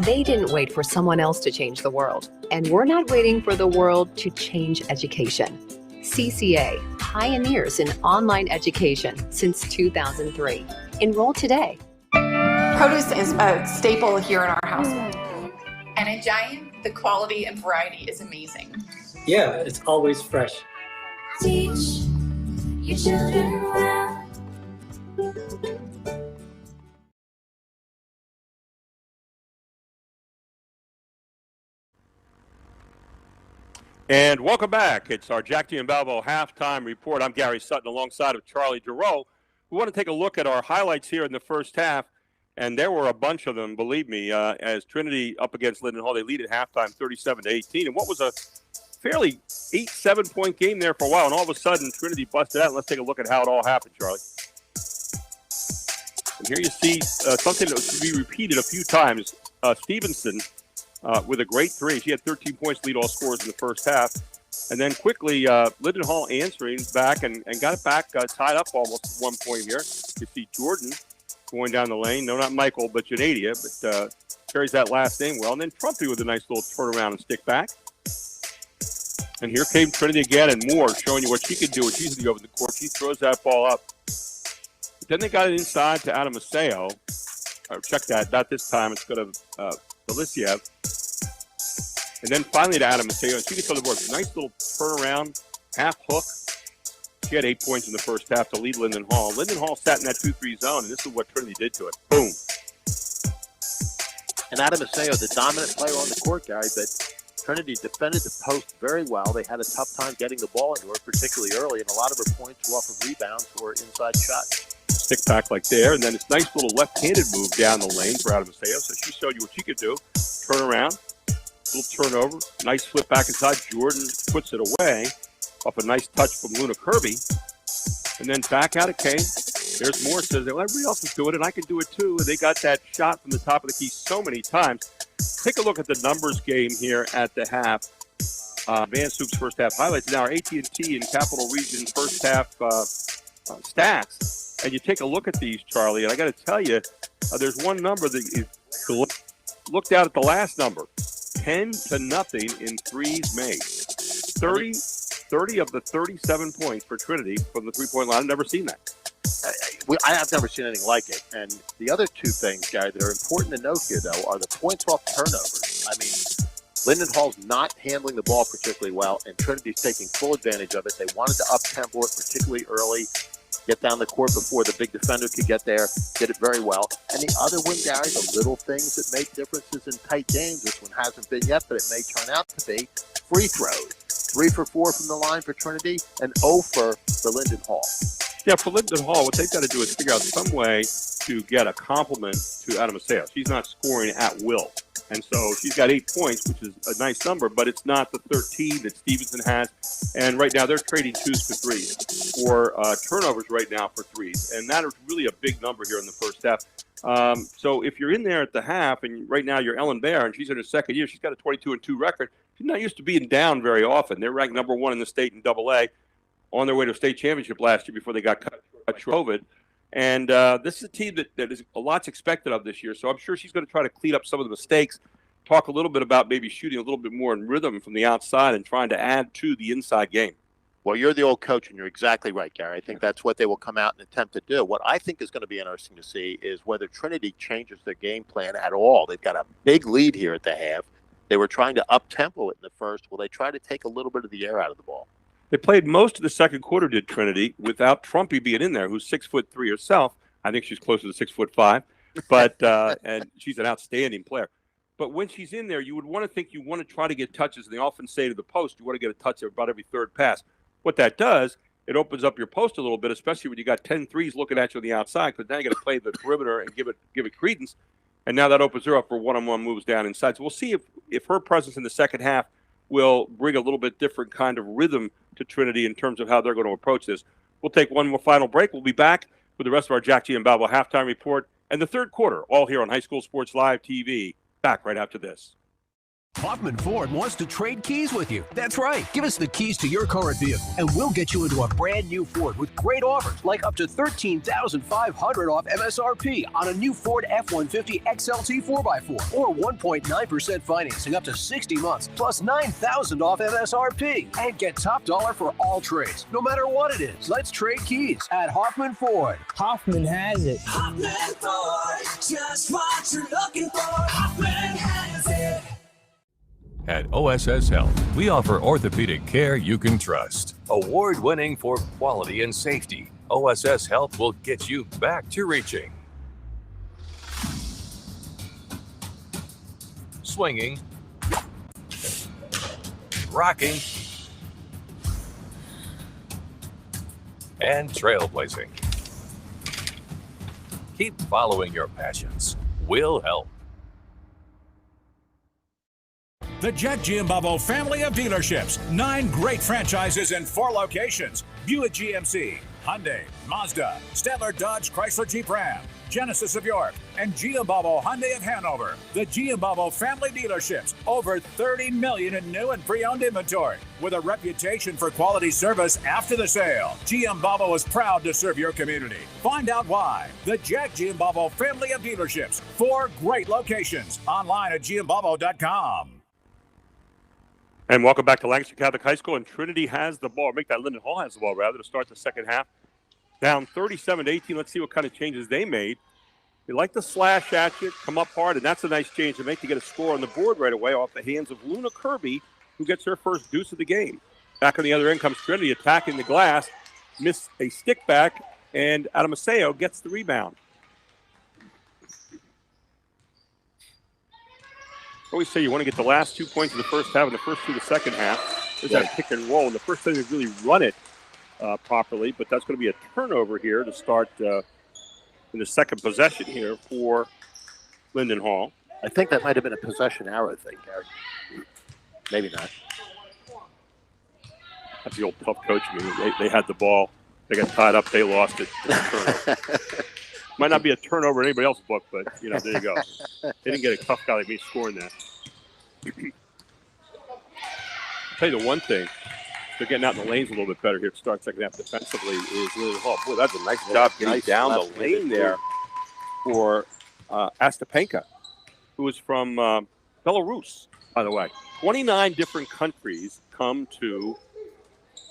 They didn't wait for someone else to change the world, and we're not waiting for the world to change education. CCA, pioneers in online education since 2003. Enroll today. Produce is a staple here in our household. And at Giant, the quality and variety is amazing. Yeah, it's always fresh. Teach your children well. And welcome back. It's our Jack Giambavo halftime report. I'm Gary Sutton alongside of Charlie Giroux. We want to take a look at our highlights here in the first half, and there were a bunch of them, believe me, as Trinity up against Linden Hall. They lead at halftime 37-18, and what was a fairly 8-7 point game there for a while, and all of a sudden Trinity busted out. Let's take a look at how it all happened, Charlie. And here you see something that was to be repeated a few times. Stevenson with a great 3. She had 13 points, lead all scorers in the first half. And then quickly, Linden Hall answering back and got it back, tied up almost at 1 point here. You see Jordan going down the lane. No, not Michael, but Janadia, but carries that last name well. And then Trumpy with a nice little turnaround and stick back. And here came Trinity again and more, showing you what she can do when she's in the open court. She throws that ball up. But then they got it inside to Adam Maceo. Check that. Not this time. It's going to Belisiev. And then finally to Adam Maceo. And she gets on the board. Nice little turnaround, half hook. She had 8 points in the first half to lead Linden Hall. Linden Hall sat in that 2-3 zone, and this is what Trinity did to it. Boom. And Adam Maceo, the dominant player on the court, Gary, but Trinity defended the post very well. They had a tough time getting the ball into her, particularly early, and a lot of her points were off of rebounds or inside shots. Stick back like there, and then this nice little left-handed move down the lane for Adam Maceo. So she showed you what she could do. Turn around, little turnover, nice flip back inside. Jordan puts it away off a nice touch from Luna Kirby. And then back out it came. There's more. Says, well, everybody else is doing it. I can do it too. And they got that shot from the top of the key so many times. Take a look at the numbers game here at the half. Van Soup's first half highlights. Now our AT&T and Capital Region first half stats. And you take a look at these, Charlie, and I got to tell you, there's one number that you looked out at the last number. 10-0 in threes made. 30 of the 37 points for Trinity from the three-point line. I've never seen that. I have never seen anything like it. And the other two things, Gary, that are important to note here, though, are the points off turnovers. I mean, Linden Hall's not handling the ball particularly well, and Trinity's taking full advantage of it. They wanted to up-tempo it particularly early, get down the court before the big defender could get there, did it very well. And the other one, Gary, the little things that make differences in tight games, this one hasn't been yet, but it may turn out to be, free throws. 3 for 4 from the line for Trinity, and 0 for Linden Hall. Yeah, for Linden Hall, what they've got to do is figure out some way to get a compliment to Adam Maceo. She's not scoring at will. And so she's got 8 points, which is a nice number, but it's not the 13 that Stevenson has. And right now they're trading 2s for 3s or turnovers right now for 3s. And that is really a big number here in the first half. So if you're in there at the half, and right now you're Ellen Bear, and she's in her second year, she's got a 22-2 record. She's not used to being down very often. They're ranked number 1 in the state in AA, on their way to a state championship last year before they got cut COVID. And this is a team that is a lot's expected of this year. So I'm sure she's going to try to clean up some of the mistakes, talk a little bit about maybe shooting a little bit more in rhythm from the outside and trying to add to the inside game. Well, you're the old coach, and you're exactly right, Gary. I think that's what they will come out and attempt to do. What I think is going to be interesting to see is whether Trinity changes their game plan at all. They've got a big lead here at the half. They were trying to up-tempo it in the first. Will they try to take a little bit of the air out of the ball? They played most of the second quarter, did Trinity, without Trumpy being in there, who's 6'3" herself. I think she's closer to 6'5", but and she's an outstanding player. But when she's in there, you would want to think you want to try to get touches, and they often say to the post, you want to get a touch about every third pass. What that does, it opens up your post a little bit, especially when you got 10 threes looking at you on the outside, because now you got to play the perimeter and give it credence, and now that opens her up for one-on-one moves down inside. So we'll see if her presence in the second half will bring a little bit different kind of rhythm to Trinity in terms of how they're going to approach this. We'll take one more final break. We'll be back with the rest of our Jack Giambalvo halftime report and the third quarter, all here on High School Sports Live TV. Back right after this. Hoffman Ford wants to trade keys with you. That's right. Give us the keys to your current vehicle, and we'll get you into a brand new Ford with great offers, like up to $13,500 off MSRP on a new Ford F-150 XLT 4x4, or 1.9% financing up to 60 months, plus $9,000 off MSRP. And get top dollar for all trades, no matter what it is. Let's trade keys at Hoffman Ford. Hoffman has it. Hoffman Ford, just what you're looking for. Hoffman has it. At OSS Health, we offer orthopedic care you can trust. Award-winning for quality and safety, OSS Health will get you back to reaching, swinging, rocking, and trailblazing. Keep following your passions. We'll help. The Jack Giambalvo family of dealerships. 9 great franchises in 4 locations. Buick GMC, Hyundai, Mazda, Statler Dodge Chrysler Jeep Ram, Genesis of York, and Giambalvo Hyundai of Hanover. The Giambalvo family dealerships. Over 30 million in new and pre-owned inventory. With a reputation for quality service after the sale. Giambalvo is proud to serve your community. Find out why. The Jack Giambalvo family of dealerships. 4 great locations. Online at Giambalvo.com. And welcome back to Lancaster Catholic High School. And Trinity has the ball. Make that Linden Hall has the ball, rather, to start the second half. Down 37-18. Let's see what kind of changes they made. They like to slash at you, come up hard, and that's a nice change to make to get a score on the board right away off the hands of Luna Kirby, who gets her first deuce of the game. Back on the other end comes Trinity attacking the glass, missed a stick back, and Adamaseo gets the rebound. I always say you want to get the last 2 points of the first half and the first two of the second half. There's that pick and roll, and the first time they really run it properly, but that's going to be a turnover here to start in the second possession here for Linden Hall. I think that might have been a possession arrow thing, Gary. Maybe not. That's the old tough coaching. They had the ball. They got tied up. They lost it. Might not be a turnover in anybody else's book, but, there you go. They didn't get a tough guy like me scoring that. I'll tell you the one thing. They're getting out in the lanes a little bit better here to start second half defensively is Linden Hall. Boy, that's a nice job getting down the lane there for Astapenka, who is from Belarus, by the way. 29 different countries come to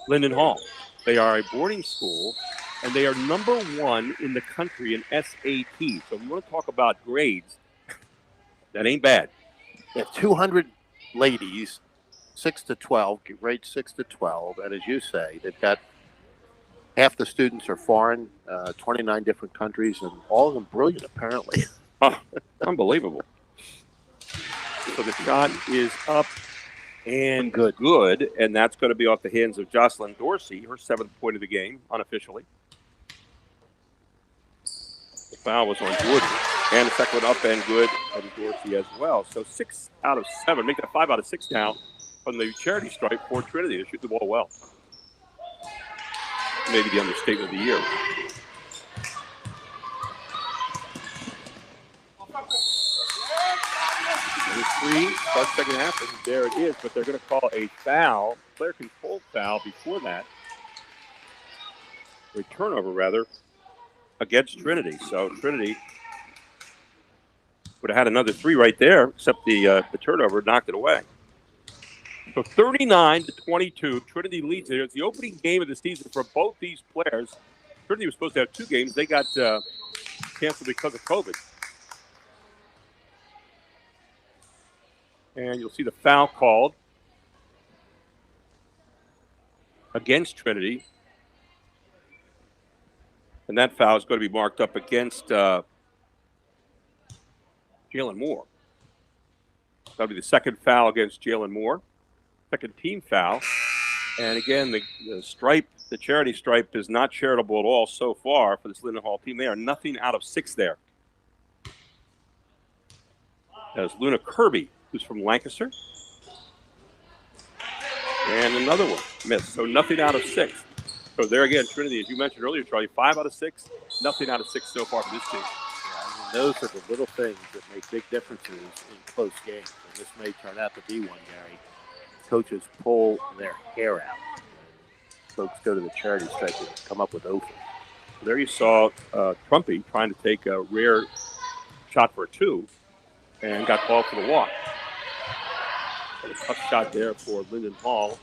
Linden Hall. They are a boarding school, and they are number one in the country in SAT. So if you want to talk about grades, that ain't bad. They have 200 ladies, 6 to 12, grade 6 to 12. And as you say, they've got half the students are foreign, 29 different countries, and all of them brilliant, apparently. Unbelievable. So the shot is up and good, and that's going to be off the hands of Jocelyn Dorsey, her 7th point of the game, unofficially. The foul was on Jordan, and the second one up and good on Dorsey as well. So 6 out of 7, make that 5 out of 6 now from the charity stripe for Trinity to shoot the ball well. Maybe the understatement of the year. Three, start second half, and there it is, but they're going to call a foul, player control foul before that. A turnover, rather, against Trinity. So Trinity would have had another 3 right there, except the turnover knocked it away. So 39-22, Trinity leads it. It's the opening game of the season for both these players. Trinity was supposed to have 2 games. They got canceled because of COVID. And you'll see the foul called against Trinity. And that foul is going to be marked up against Jalen Moore. That'll be the second foul against Jalen Moore. Second team foul. And again, the stripe, the charity stripe, is not charitable at all so far for this Linden Hall team. They are nothing out of 6 there. As Luna Kirby, who's from Lancaster. And another one missed. So nothing out of 6. So there again, Trinity, as you mentioned earlier, Charlie, 5 out of 6, nothing out of 6 so far for this team. Yeah, those are the little things that make big differences in close games. And this may turn out to be one, Gary. Coaches pull their hair out. Folks go to the charity stripe and come up with open. There you saw Trumpy trying to take a rare shot for a 2 and got called for the walk. A tough shot there for Linden Hall.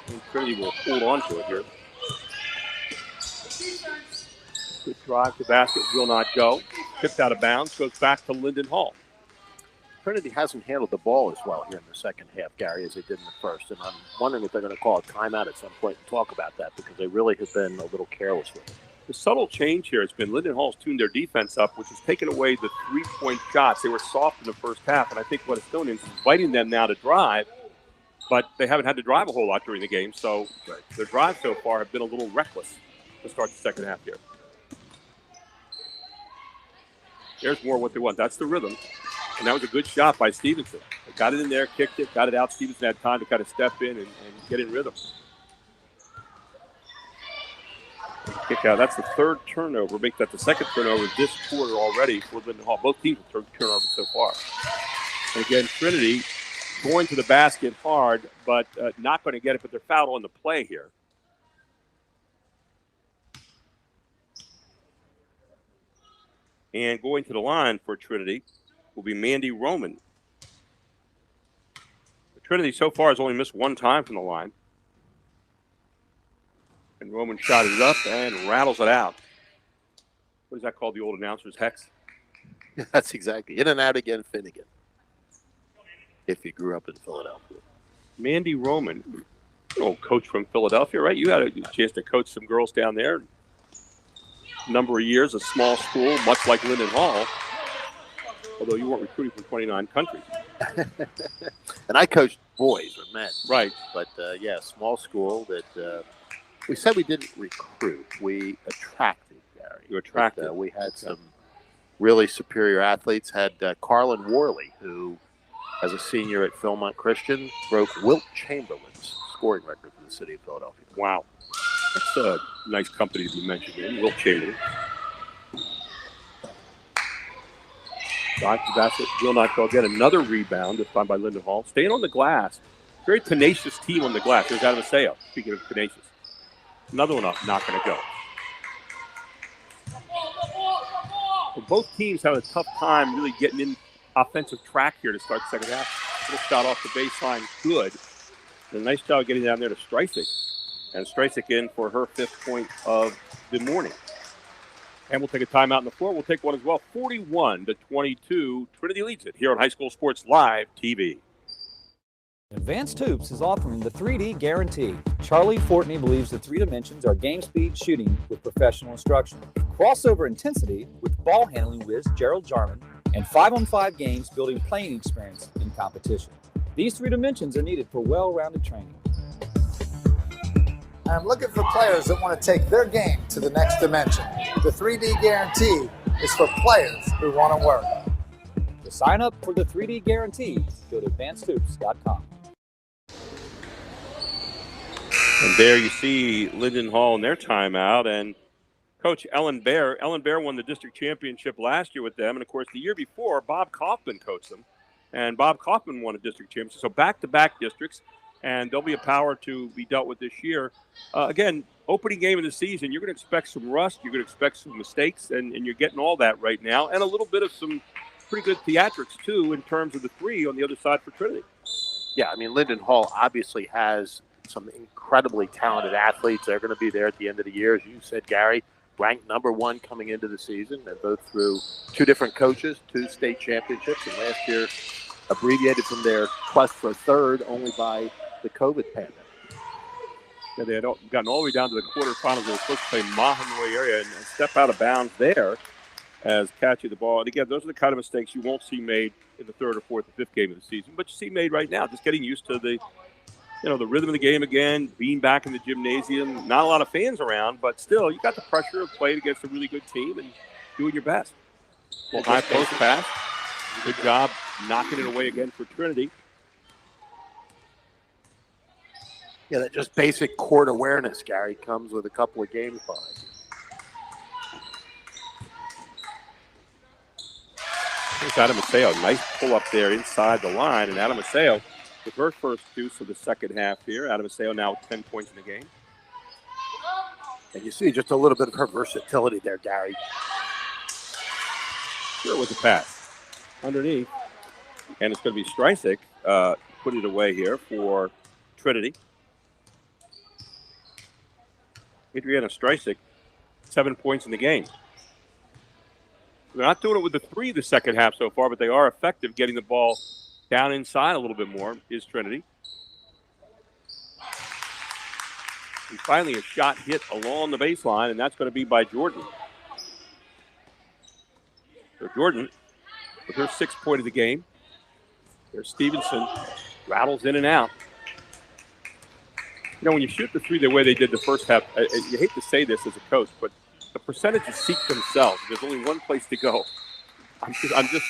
And Trinity will hold on to it here. Good drive to basket, will not go. Tipped out of bounds, goes back to Linden Hall. Trinity hasn't handled the ball as well here in the second half, Gary, as they did in the first. And I'm wondering if they're going to call a timeout at some point and talk about that, because they really have been a little careless with it. The subtle change here has been Linden Hall's tuned their defense up, which has taken away the 3-point shots. They were soft in the first half, and I think what it's doing is inviting them now to drive, but they haven't had to drive a whole lot during the game, so their drives so far have been a little reckless to start the second half here. There's more what they want. That's the rhythm, and that was a good shot by Stevenson. They got it in there, kicked it, got it out. Stevenson had time to kind of step in and get in rhythm. Kick out. That's the 3rd turnover. Make that the 2nd turnover this quarter already for Linden Hall. Both teams have turned turnovers so far. And again, Trinity going to the basket hard, but not going to get it, but they're fouled on the play here. And going to the line for Trinity will be Mandy Roman. The Trinity so far has only missed one time from the line. And Roman shot it up and rattles it out. What is that called? The old announcers, Hex? That's exactly. In and out again, Finnegan. If you grew up in Philadelphia. Mandy Roman, old coach from Philadelphia, right? You had a chance to coach some girls down there. Number of years, a small school, much like Linden Hall, although you weren't recruiting from 29 countries. And I coached boys or men. Right. But, yeah, small school that we said we didn't recruit. We attracted, Gary. You attracted. But, we had some really superior athletes. Had Carlin Worley, who, as a senior at Philmont Christian, broke Wilt Chamberlain's scoring record for the city of Philadelphia. Wow. That's a nice company to be mentioned in, Wilt Chamberlain. Dodge the basket, will not go. Get another rebound, this time by Linden Hall. Staying on the glass. Very tenacious team on the glass. There's Adam Aseo, speaking of tenacious. Another one up, not going to go. Well, both teams have a tough time really getting in offensive track here to start the second half. Little shot off the baseline, good. And a nice job getting down there to Streisig. And Streisig in for her 5th point of the morning. And we'll take a timeout on the floor. We'll take one as well. 41-22. Trinity leads it here on High School Sports Live TV. Advanced Hoops is offering the 3D Guarantee. Charlie Fortney believes the 3 dimensions are game speed shooting with professional instruction, crossover intensity with ball handling whiz Gerald Jarman, and 5-on-5 games building playing experience in competition. These 3 dimensions are needed for well-rounded training. I'm looking for players that want to take their game to the next dimension. The 3D Guarantee is for players who want to work. To sign up for the 3D Guarantee, go to advancedhoops.com. And there you see Linden Hall in their timeout. And Coach Ellen Bear. Ellen Bear won the district championship last year with them. And, of course, the year before, Bob Kaufman coached them. And Bob Kaufman won a district championship. So back-to-back districts. And there'll be a power to be dealt with this year. Again, opening game of the season, you're going to expect some rust. You're going to expect some mistakes. And you're getting all that right now. And a little bit of some pretty good theatrics, too, in terms of the 3 on the other side for Trinity. Yeah, I mean, Linden Hall obviously has some incredibly talented athletes. They're going to be there at the end of the year. As you said, Gary, ranked number 1 coming into the season. They're both through 2 different coaches, 2 state championships, and last year abbreviated from their quest for 3rd only by the COVID pandemic. Yeah, they had gotten all the way down to the quarterfinals. They were supposed to play Mahanoy area and step out of bounds there as catching the ball. And again, those are the kind of mistakes you won't see made in the 3rd or 4th or 5th game of the season, but you see made right now. Just getting used to the rhythm of the game again, being back in the gymnasium. Not a lot of fans around, but still, you got the pressure of playing against a really good team and doing your best. Well, high post pass. Good job knocking it away again for Trinity. Yeah, that just basic court awareness, Gary, comes with a couple of games behind you. Here's Adam Aseo. Nice pull up there inside the line. And Adam Aseo with her first 2 for the second half here. Adam Aseo now with 10 points in the game. And you see just a little bit of her versatility there, Gary. Sure, with the pass. Underneath. And it's going to be Streisig putting it away here for Trinity. Adriana Streisig, 7 points in the game. They're not doing it with the 3 the second half so far, but they are effective getting the ball down inside a little bit more, is Trinity. And finally a shot hit along the baseline, and that's going to be by Jordan. So Jordan, with her 6th point of the game. There's Stevenson, rattles in and out. You know, when you shoot the 3 the way they did the first half, you hate to say this as a coach, but the percentages seek themselves. There's only one place to go. I'm just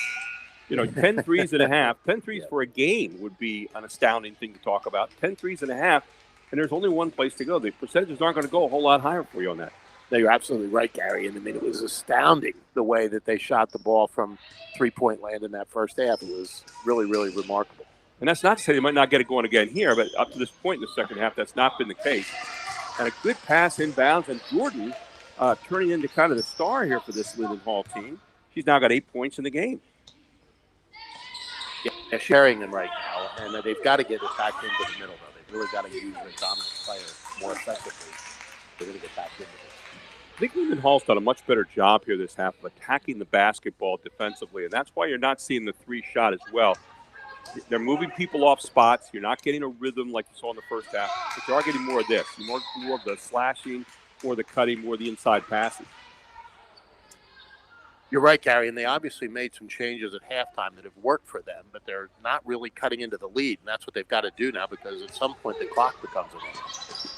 10 threes and a half. 10 threes for a game would be an astounding thing to talk about. 10 threes and a half, and there's only one place to go. The percentages aren't going to go a whole lot higher for you on that. No, you're absolutely right, Gary. And I mean, it was astounding the way that they shot the ball from 3-point land in that first half. It was really, really remarkable. And that's not to say they might not get it going again here, but up to this point in the second half, that's not been the case. And a good pass inbounds, and Jordan turning into kind of the star here for this Linden Hall team. She's now got 8 points in the game. Yeah, sharing them right now. And they've got to get it back into the middle, though. They've really got to use their dominant player more effectively. They're going to get back into it. I think Linden Hall's done a much better job here this half of attacking the basketball defensively, and that's why you're not seeing the three shot as well. They're moving people off spots. You're not getting a rhythm like you saw in the first half, but you are getting more of this, more of the slashing, more the cutting, more the inside passes. You're right, Gary, and they obviously made some changes at halftime that have worked for them, but they're not really cutting into the lead, and that's what they've got to do now because at some point the clock becomes an end.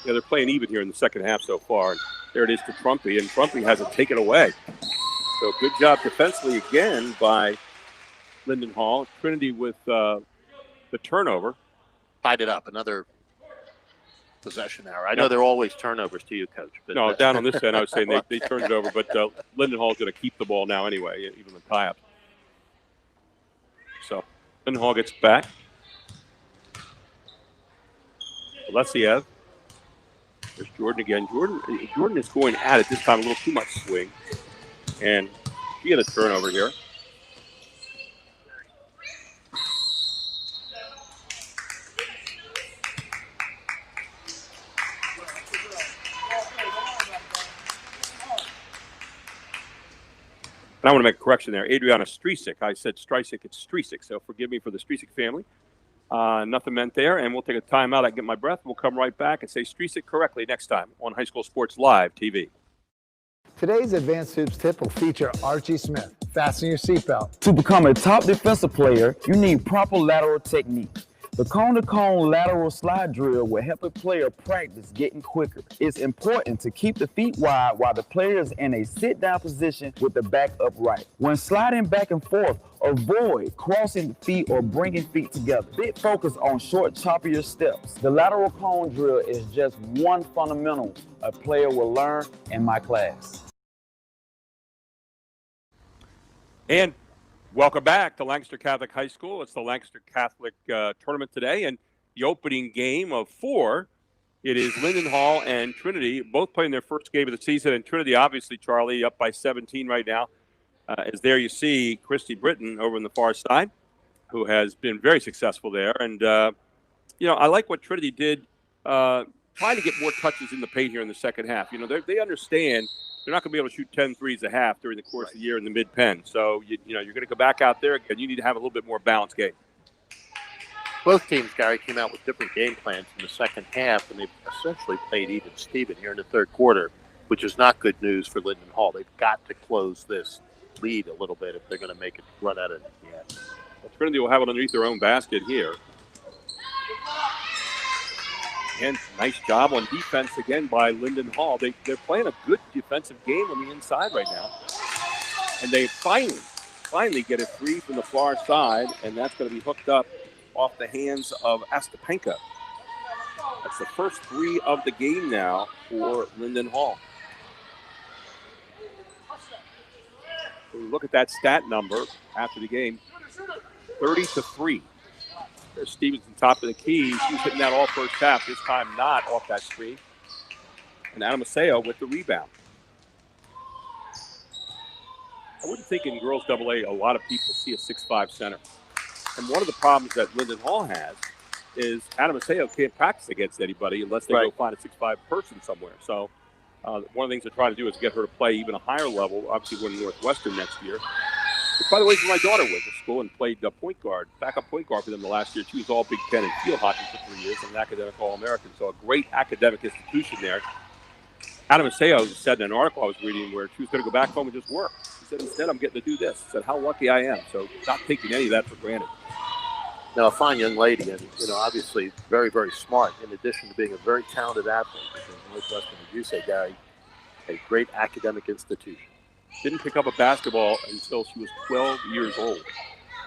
Yeah, they're playing even here in the second half so far. And there it is to Trumpy, and Trumpy hasn't taken away. So good job defensively again by Linden Hall. Trinity with the turnover. Tied it up, another possession error. I know they're always turnovers to you, Coach. But no, down on this end, I was saying they turned it over, but Linden Hall's going to keep the ball now anyway, even the tie-up. So Linden Hall gets back. Alessiev. There's Jordan again. Jordan is going at it this time, a little too much swing. And she had a turnover here. And I want to make a correction there. Adriana Strisic. I said Strisic. It's Strisic. So forgive me for the Strisic family. Nothing meant there. And we'll take a timeout. I can get my breath. We'll come right back and say Strisic correctly next time on High School Sports Live TV. Today's Advanced Hoops tip will feature Archie Smith. Fasten your seatbelt. To become a top defensive player, you need proper lateral technique. The cone-to-cone lateral slide drill will help a player practice getting quicker. It's important to keep the feet wide while the player is in a sit-down position with the back upright. When sliding back and forth, avoid crossing the feet or bringing feet together. Big focus on short, choppier steps. The lateral cone drill is just one fundamental a player will learn in my class. And welcome back to Lancaster Catholic High School. It's the Lancaster Catholic tournament today, and the opening game of 4. It is Linden Hall and Trinity, both playing their first game of the season. And Trinity, obviously, Charlie, up by 17 right now. As there you see Christy Britton over on the far side, who has been very successful there. And, I like what Trinity did, trying to get more touches in the paint here in the second half. They understand they're not going to be able to shoot 10 threes a half during the course of the year in the mid-pen. So, you're going to go back out there again. You need to have a little bit more balanced game. Both teams, Gary, came out with different game plans in the second half, and they've essentially played even Steven here in the third quarter, which is not good news for Linden Hall. They've got to close this lead a little bit if they're going to make it run out of the end. Well, Trinity will have it underneath their own basket here. And nice job on defense again by Linden Hall. They're playing a good defensive game on the inside right now. And they finally get a three from the far side, and that's going to be hooked up off the hands of Astapenka. That's the first 3 of the game now for Linden Hall. When we look at that stat number after the game, 30-3. There's Stevenson top of the key. She's hitting that all first half. This time not off that screen. And Adamaseo with the rebound. I wouldn't think in girls AA a lot of people see a 6'5 center. And one of the problems that Linden Hall has is Adamaseo can't practice against anybody unless they go find a 6'5 person somewhere. So one of the things they're trying to do is get her to play even a higher level, obviously winning Northwestern next year. Which, by the way, my daughter went to school and played backup point guard for them the last year. She was all Big Ten in field hockey for 3 years and an academic All-American. So a great academic institution there. Adamaseo said in an article I was reading where she was going to go back home and just work. She said, instead, I'm getting to do this. She said, how lucky I am. So not taking any of that for granted. Now, a fine young lady, and obviously very, very smart. In addition to being a very talented athlete, Northwestern, as you say, Gary, a great academic institution. Didn't pick up a basketball until she was 12 years old.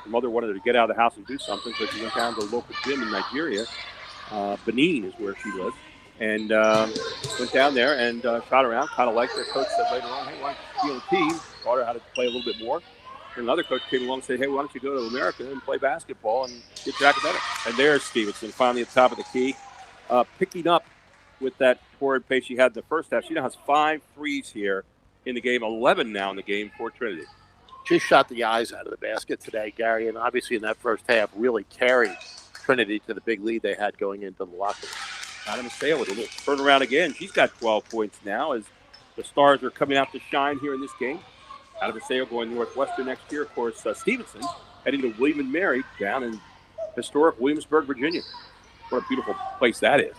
Her mother wanted her to get out of the house and do something, so she went down to the local gym in Nigeria. Benin is where she lived, and went down there and shot around. Kind of like their coach said later on, hey, why don't you be on the team? Taught her how to play a little bit more. And another coach came along and said, hey, why don't you go to America and play basketball and get your academics? And there's Stevenson, finally at the top of the key, picking up with that torrid pace she had in the first half. She now has 5 threes here in the game, 11 now in the game for Trinity. She shot the eyes out of the basket today, Gary, and obviously in that first half really carried Trinity to the big lead they had going into the locker room. Adam Aseo with a little turnaround again. She's got 12 points now as the Stars are coming out to shine here in this game. Adam Aseo going Northwestern next year. Of course, Stevenson heading to William and Mary down in historic Williamsburg, Virginia. What a beautiful place that is.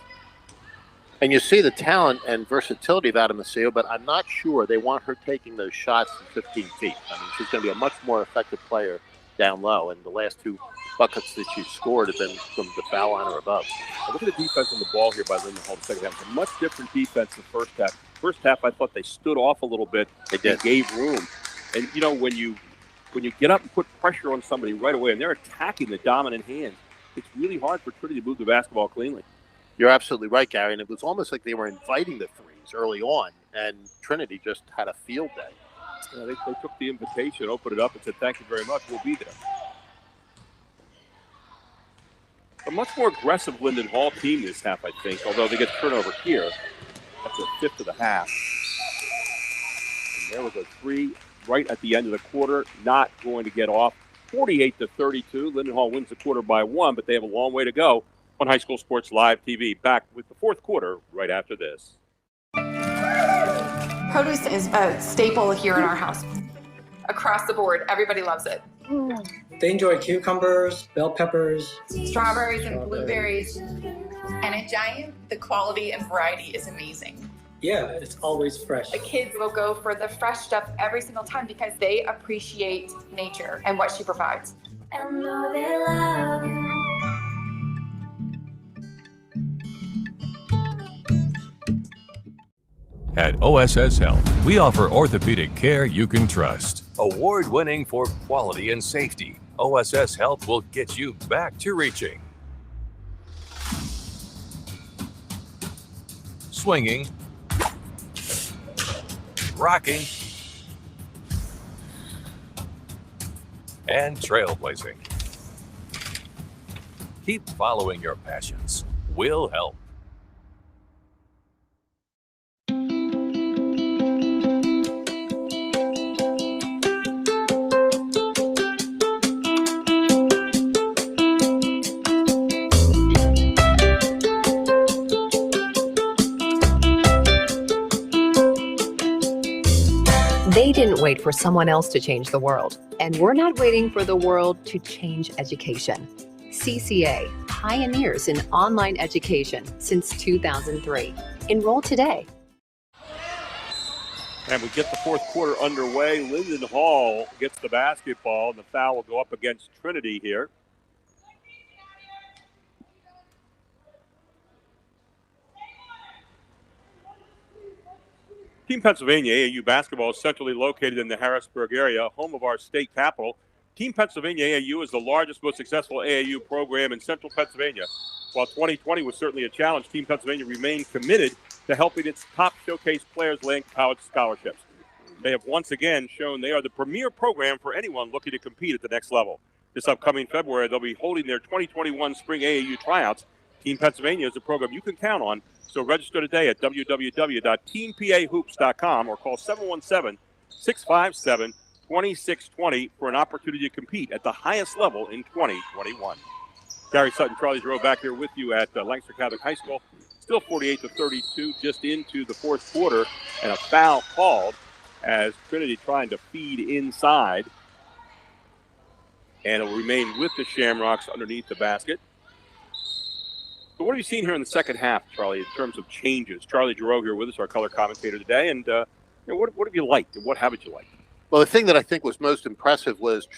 And you see the talent and versatility of Adam Aseo, but I'm not sure they want her taking those shots from 15 feet. I mean, she's going to be a much more effective player down low, and the last 2 buckets that she scored have been from the foul line or above. Look at the defense on the ball here by Linden Hall in the second half. It's a much different defense than the first half. First half, I thought they stood off a little bit. They did. And gave room. And, you know, when you get up and put pressure on somebody right away, and they're attacking the dominant hand, it's really hard for Trinity to move the basketball cleanly. You're absolutely right, Gary. And it was almost like they were inviting the threes early on, and Trinity just had a field day. Yeah, they took the invitation, opened it up, and said, thank you very much, we'll be there. A much more aggressive Linden Hall team this half, I think, although they get turnover here. That's a fifth of the half. And there was a 3 right at the end of the quarter, not going to get off. 48-32. Linden Hall wins the quarter by 1, but they have a long way to go on High School Sports Live TV. Back with the fourth quarter right after this. Produce is a staple here in our house. Across the board, everybody loves it. They enjoy cucumbers, bell peppers, Strawberries and blueberries. And at Giant, the quality and variety is amazing. Yeah, it's always fresh. The kids will go for the fresh stuff every single time because they appreciate nature and what she provides. And know they love you. At OSS Health, we offer orthopedic care you can trust. Award-winning for quality and safety, OSS Health will get you back to reaching. Swinging, rocking, and trailblazing. Keep following your passions. We'll help. They didn't wait for someone else to change the world, and we're not waiting for the world to change education. CCA, pioneers in online education since 2003. Enroll today. And we get the fourth quarter underway. Linden Hall gets the basketball, and the foul will go up against Trinity here. Team Pennsylvania AAU basketball is centrally located in the Harrisburg area, home of our state capital. Team Pennsylvania AAU is the largest, most successful AAU program in central Pennsylvania. While 2020 was certainly a challenge, Team Pennsylvania remained committed to helping its top showcase players land college scholarships. They have once again shown they are the premier program for anyone looking to compete at the next level. This upcoming February, they'll be holding their 2021 spring AAU tryouts. Team Pennsylvania is a program you can count on, so register today at www.teampahoops.com or call 717-657-2620 for an opportunity to compete at the highest level in 2021. Gary Sutton, Charlie Giroux back here with you at Lancaster Catholic High School. Still 48-32, just into the fourth quarter, and a foul called as Trinity trying to feed inside. And it'll remain with the Shamrocks underneath the basket. So what have you seen here in the second half, Charlie, in terms of changes? Charlie Giroux here with us, our color commentator today. And what have you liked and what haven't you liked? Well, the thing that I think was most impressive was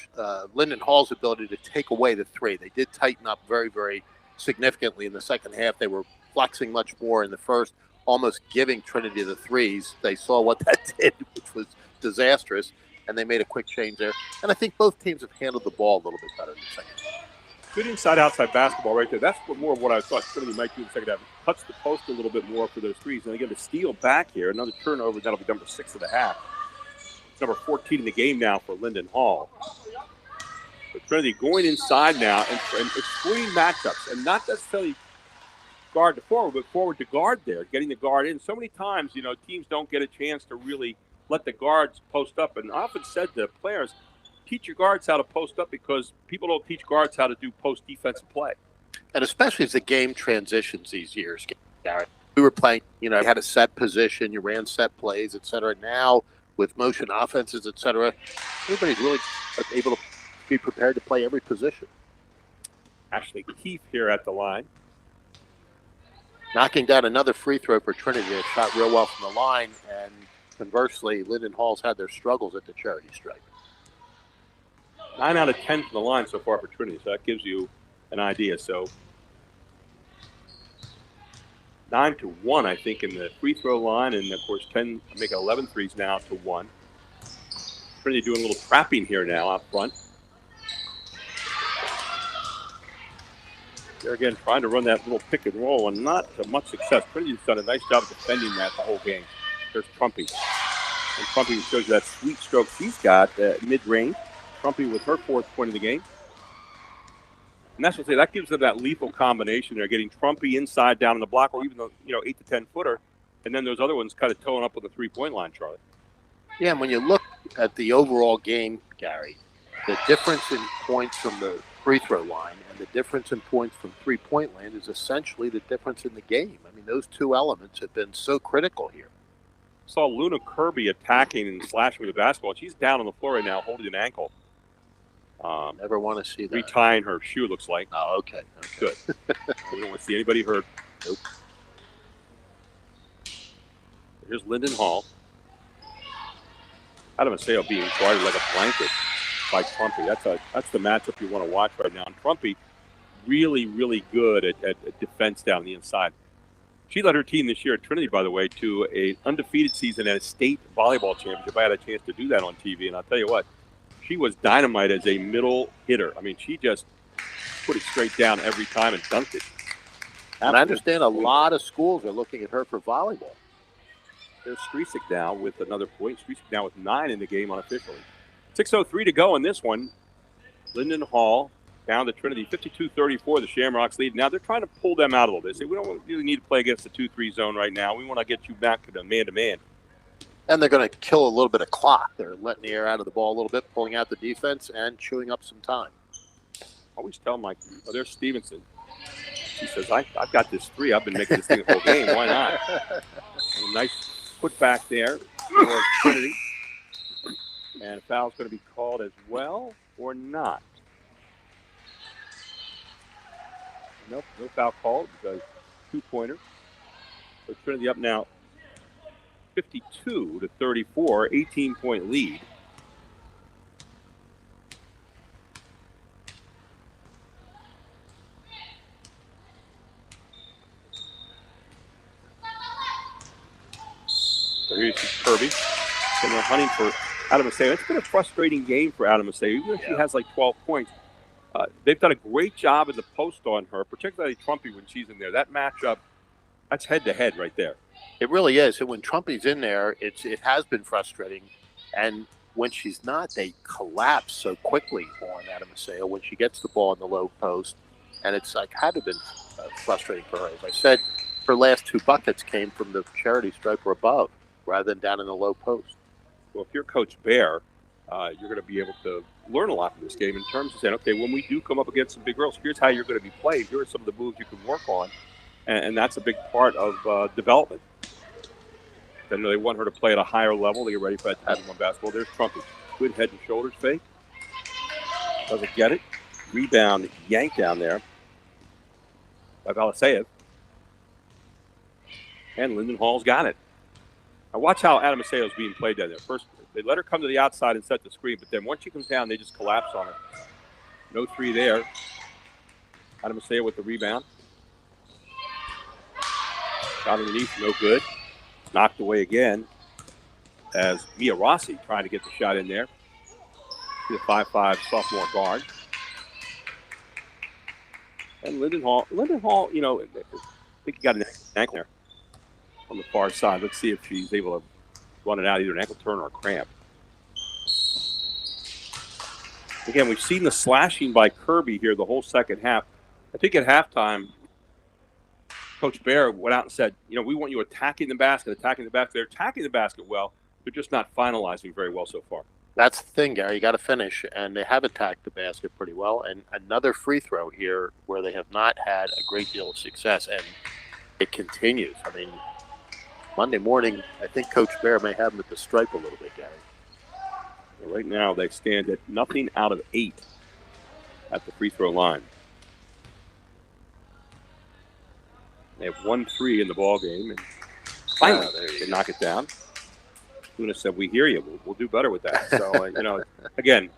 Linden Hall's ability to take away the three. They did tighten up very, very significantly in the second half. They were flexing much more in the first, almost giving Trinity the threes. They saw what that did, which was disastrous, and they made a quick change there. And I think both teams have handled the ball a little bit better in the second half. Good inside-outside basketball right there. That's more of what I thought Trinity might do in the second half. Cuts the post a little bit more for those threes. And again, the steal back here, another turnover. That'll be number 6 of the half. It's number 14 in the game now for Linden Hall. But Trinity going inside now and exploiting matchups, and not necessarily guard to forward, but forward to guard there, getting the guard in. So many times, teams don't get a chance to really let the guards post up. And I often said to players, teach your guards how to post up because people don't teach guards how to do post defensive play. And especially as the game transitions these years, Gary. We were playing, you had a set position, you ran set plays, et cetera. Now, with motion offenses, et cetera, everybody's really able to be prepared to play every position. Ashley Keefe here at the line. Knocking down another free throw for Trinity. It shot real well from the line, and conversely, Linden Hall's had their struggles at the charity stripe. 9 out of 10 from the line so far for Trinity, so that gives you an idea. So 9-1, I think, in the free throw line, and of course 10 make 11 threes now to 1. Trinity doing a little trapping here now up front. They're again trying to run that little pick and roll, and not to much success. Trinity's done a nice job of defending that the whole game. There's Trumpy. And Trumpy shows you that sweet stroke she's got mid-range. Trumpy with her 4th point of the game. And that's what I say, that gives them that lethal combination. They're getting Trumpy inside down in the block, or even the 8 to 10 footer, and then those other ones kind of towing up with the 3-point line, Charlie. Yeah, and when you look at the overall game, Gary, the difference in points from the free throw line and the difference in points from 3-point land is essentially the difference in the game. I mean, those two elements have been so critical here. Saw Luna Kirby attacking and slashing with the basketball. She's down on the floor right now, holding an ankle. Never want to see that. Retying her shoe, looks like. Oh, okay. Good. I don't want to see anybody hurt. Nope. Here's Linden Hall. Adam Aseo being guarded like a blanket by Trumpy. That's the matchup you want to watch right now. And Trumpy really, really good at defense down the inside. She led her team this year at Trinity, by the way, to an undefeated season at a state volleyball championship. I had a chance to do that on TV, and I'll tell you what, she was dynamite as a middle hitter. I mean, she just put it straight down every time and dunked it. And I understand a lot of schools are looking at her for volleyball. There's Streisick now with another point. Streisick now with 9 in the game unofficially. 6:03 to go in this one. Linden Hall down to Trinity, 52-34, the Shamrocks lead. Now they're trying to pull them out a little bit. They say, we don't really need to play against the 2-3 zone right now. We want to get you back to the man-to-man. And they're going to kill a little bit of clock. They're letting the air out of the ball a little bit, pulling out the defense, and chewing up some time. Always tell Mike, there's Stevenson. She says, I've got this 3. I've been making this thing the whole game. Why not? A nice put back there for Trinity. And a foul's going to be called as well or not. Nope, no foul called because 2-pointer. So Trinity up now 52-34, 18-point lead. So here's Kirby. And they're hunting for Adam Aseo. It's been a frustrating game for Adam Aseo, even though she has like 12 points. They've done a great job in the post on her, particularly Trumpy when she's in there. That matchup, that's head-to-head right there. It really is. And when Trumpy's in there, it has been frustrating. And when she's not, they collapse so quickly on Adam Aseo when she gets the ball in the low post. And it's like had to have been frustrating for her. As I said, her last 2 buckets came from the charity stripe or above rather than down in the low post. Well, if you're Coach Bear, you're going to be able to learn a lot from this game in terms of saying, okay, when we do come up against some big girls, here's how you're going to be played. Here are some of the moves you can work on. And that's a big part of development. Then they want her to play at a higher level. They get ready for that Title I basketball. There's Trumpy. Good head and shoulders fake. Doesn't get it. Rebound yanked down there by Valisayev. And Linden Hall's got it. Now watch how Adam Aseo is being played down there. First, they let her come to the outside and set the screen, but then once she comes down, they just collapse on her. No 3 there. Adam Aseo with the rebound. Shot underneath, no good. Knocked away again as Mia Rossi trying to get the shot in there. The 5'5" sophomore guard. And Linden Hall, I think he got an ankle there on the far side. Let's see if she's able to run it out, either an ankle turn or a cramp. Again, we've seen the slashing by Kirby here the whole second half. I think at halftime, Coach Bear went out and said, we want you attacking the basket. They're attacking the basket well. They're just not finalizing very well so far. That's the thing, Gary. You got to finish, and they have attacked the basket pretty well. And another free throw here where they have not had a great deal of success, and it continues. I mean, Monday morning, I think Coach Bear may have them at the stripe a little bit, Gary. Right now, they stand at nothing out of 8 at the free throw line. They have 1-3 in the ball game, and finally they knock it down. Luna said, "We hear you. We'll do better with that." So, again,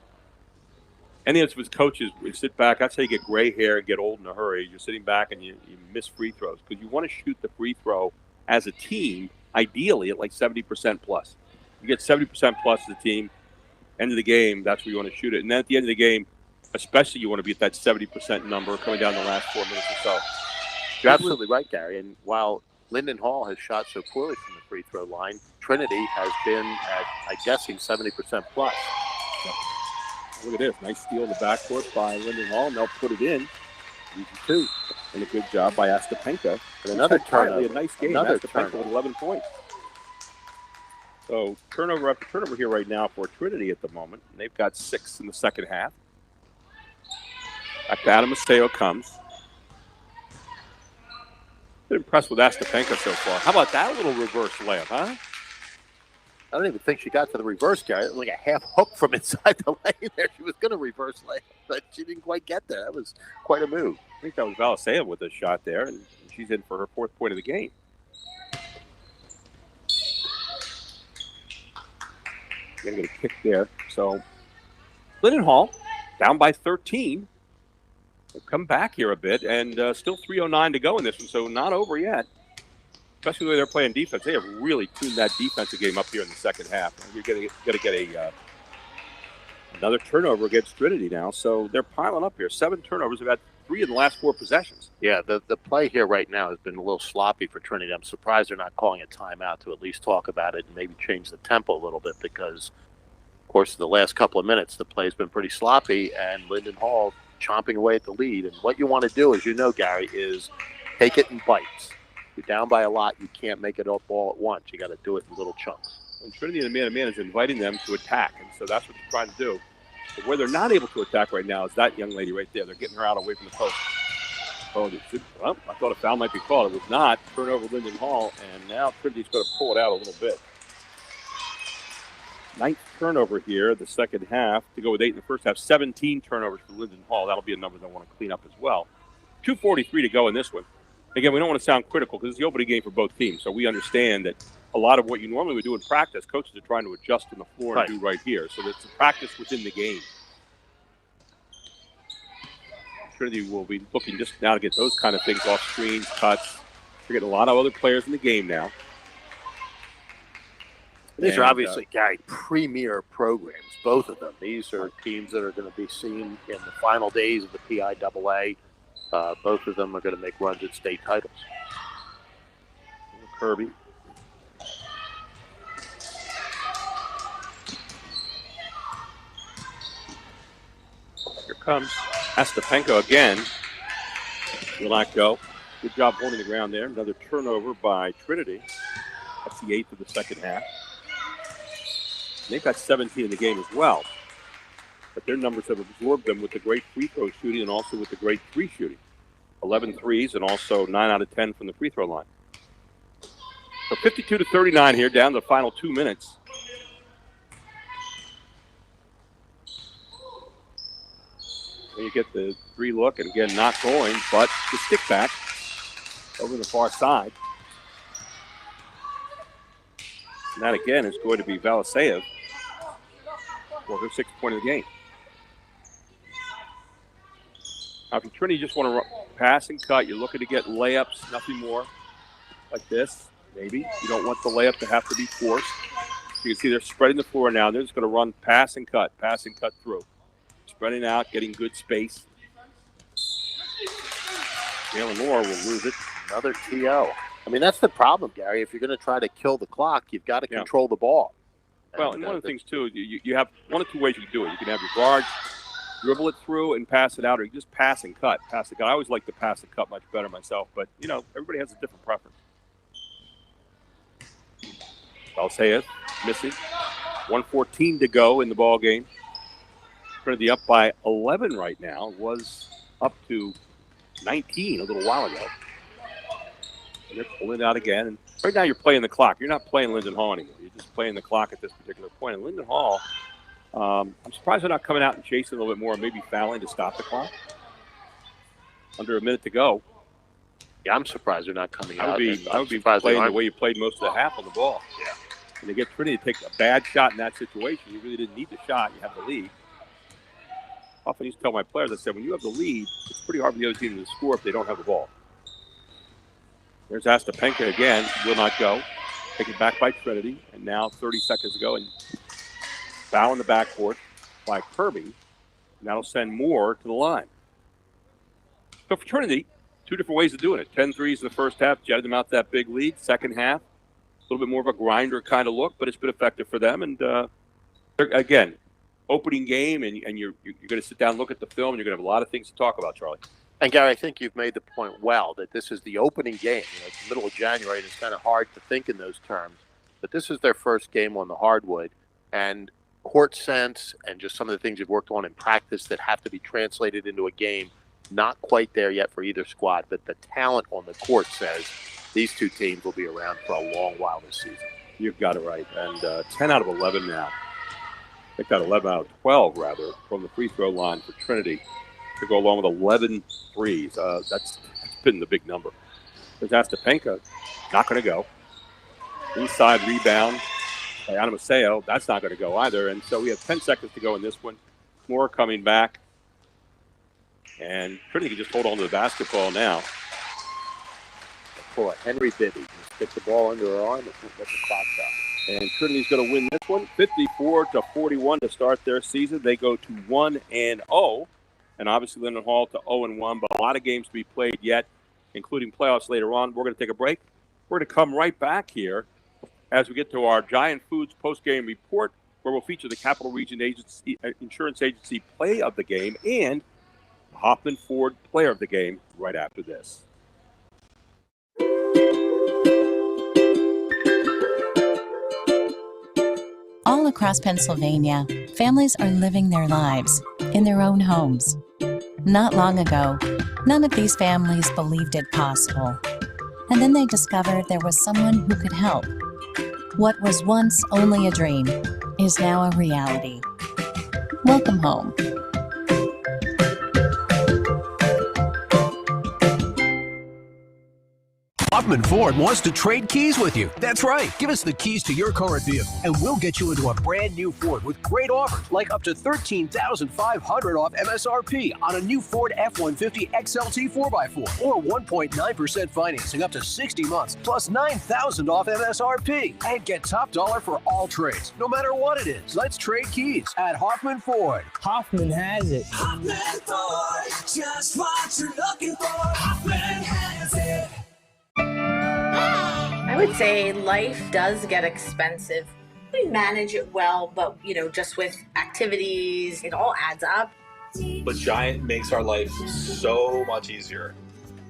any of us coaches, we sit back. That's how you get gray hair and get old in a hurry. You're sitting back and you miss free throws because you want to shoot the free throw as a team, ideally at like 70% plus. You get 70% plus as a team. End of the game, that's where you want to shoot it. And then at the end of the game, especially you want to be at that 70% number coming down the last 4 minutes or so. You're absolutely right, Gary. And while Linden Hall has shot so poorly from the free throw line, Trinity has been at, I'm guessing, 70% plus. Look at this. Nice steal in the backcourt by Linden Hall, and they'll put it in. Easy two. And a good job by Astapenka. And another turnover. A nice game. Astapenka with 11 points. So turnover after turnover here right now for Trinity at the moment. And they've got 6 in the second half. Back to Adam Mateo comes. Been impressed with Astapenka so far. How about that little reverse layup, huh? I don't even think she got to the reverse, Gary. It was like a half hook from inside the lane there. She was going to reverse lay, but she didn't quite get there. That was quite a move. I think that was Valiseyev with a shot there, and she's in for her 4th point of the game. Going to get a kick there. So Linden Hall down by 13. They'll come back here a bit, and still 3:09 to go in this one, so not over yet. Especially the way they're playing defense. They have really tuned that defensive game up here in the second half. You're going to get another turnover against Trinity now, so they're piling up here. 7 turnovers. They've had 3 in the last 4 possessions. Yeah, the play here right now has been a little sloppy for Trinity. I'm surprised they're not calling a timeout to at least talk about it and maybe change the tempo a little bit because, of course, the last couple of minutes, the play's been pretty sloppy, and Linden Hall chomping away at the lead. And what you want to do, as you know, Gary, is take it in bites. You're down by a lot. You can't make it up all at once. You got to do it in little chunks. And Trinity in the man-to-man is inviting them to attack, and so that's what they're trying to do. But where they're not able to attack right now is that young lady right there. They're getting her out away from the post. Well, I thought a foul might be called. It was not. Turnover Linden Hall, and now Trinity's going to pull it out a little bit. 9th turnover here, the second half, to go with 8 in the first half. 17 turnovers for Linden Hall. That'll be a number they want to clean up as well. 2:43 to go in this one. Again, we don't want to sound critical because it's the opening game for both teams, so we understand that a lot of what you normally would do in practice, coaches are trying to adjust on the floor and do right here. So it's a practice within the game. Trinity will be looking just now to get those kind of things off screens, cuts. They're getting a lot of other players in the game now. These are obviously, Gary, premier programs, both of them. These are teams that are going to be seen in the final days of the PIAA. Both of them are going to make runs at state titles. Kirby. Here comes Astapenko again. Will not go. Good job holding the ground there. Another turnover by Trinity. That's the 8th of the second half. They've got 17 in the game as well. But their numbers have absorbed them with the great free throw shooting and also with the great 3 shooting. 11 threes and also 9 out of 10 from the free throw line. So 52-39 here, down to the final 2 minutes. And you get the 3 look, and again, not going, but the stick back over the far side. And that again is going to be Valiseyev for her 6th point of the game. Now, if you Trinity just want to pass and cut, you're looking to get layups, nothing more like this, maybe. You don't want the layup to have to be forced. You can see they're spreading the floor now. They're just going to run pass and cut through. Spreading out, getting good space. Jalen Moore will lose it. Another TO. I mean, that's the problem, Gary. If you're going to try to kill the clock, you've got to control the ball. Well, and one of the things, too, you have one of 2 ways you can do it. You can have your guards dribble it through and pass it out, or you just pass and cut. I always like to pass and cut much better myself, but, everybody has a different preference. Valiseyev missing. 1:14 to go in the ball game. Trinity up by 11 right now. Was up to 19 a little while ago. And they're pulling it out again. And right now you're playing the clock. You're not playing Linden Hall anymore. You're just playing the clock at this particular point. And Linden Hall, I'm surprised they're not coming out and chasing a little bit more, maybe fouling to stop the clock. Under a minute to go. Yeah, I'm surprised they're not coming out. I would be playing the way you played most of the half on the ball. Yeah. And to get Trinity to take a bad shot in that situation, you really didn't need the shot. You have the lead. Often I used to tell my players, I said, when you have the lead, it's pretty hard for the other team to score if they don't have the ball. There's Astapenka again. Will not go. Taken back by Trinity. And now 30 seconds to go. And foul in the backcourt by Kirby. And that'll send Moore to the line. So for Trinity, two different ways of doing it. 10 threes in the first half, jetted them out that big lead. Second half, a little bit more of a grinder kind of look, but it's been effective for them. And again, opening game, and you're going to sit down and look at the film, and you're going to have a lot of things to talk about, Charlie. And, Gary, I think you've made the point well that this is the opening game. It's the middle of January, and it's kind of hard to think in those terms. But this is their first game on the hardwood. And court sense and just some of the things you've worked on in practice that have to be translated into a game, not quite there yet for either squad. But the talent on the court says these two teams will be around for a long while this season. You've got it right. And 10 out of 11 now. I think that 11 out of 12, rather, from the free throw line for Trinity to go along with 11 threes. That's been the big number. There's Astapenka, not going to go. Inside rebound by Anamaseo, that's not going to go either. And so we have 10 seconds to go in this one. Moore coming back. And Trinity can just hold on to the basketball now. Pull a Henry Bibby. Stick the ball under her arm and let the clock stop. And Trinity's going to win this one, 54-41 to start their season. They go to 1-0, and obviously Linden Hall to 0-1. But a lot of games to be played yet, including playoffs later on. We're going to take a break. We're going to come right back here as we get to our Giant Foods post-game report, where we'll feature the Capital Region Insurance Agency play of the game and Hoffman Ford player of the game right after this. All across Pennsylvania, families are living their lives in their own homes. Not long ago, none of these families believed it possible. And then they discovered there was someone who could help. What was once only a dream is now a reality. Welcome home. Hoffman Ford wants to trade keys with you. That's right. Give us the keys to your current vehicle, and we'll get you into a brand new Ford with great offers, like up to $13,500 off MSRP on a new Ford F-150 XLT 4x4, or 1.9% financing up to 60 months, plus $9,000 off MSRP. And get top dollar for all trades, no matter what it is. Let's trade keys at Hoffman Ford. Hoffman has it. Hoffman Ford, just what you're looking for. Hoffman has it. I would say life does get expensive. We manage it well, but just with activities, it all adds up. But Giant makes our life so much easier.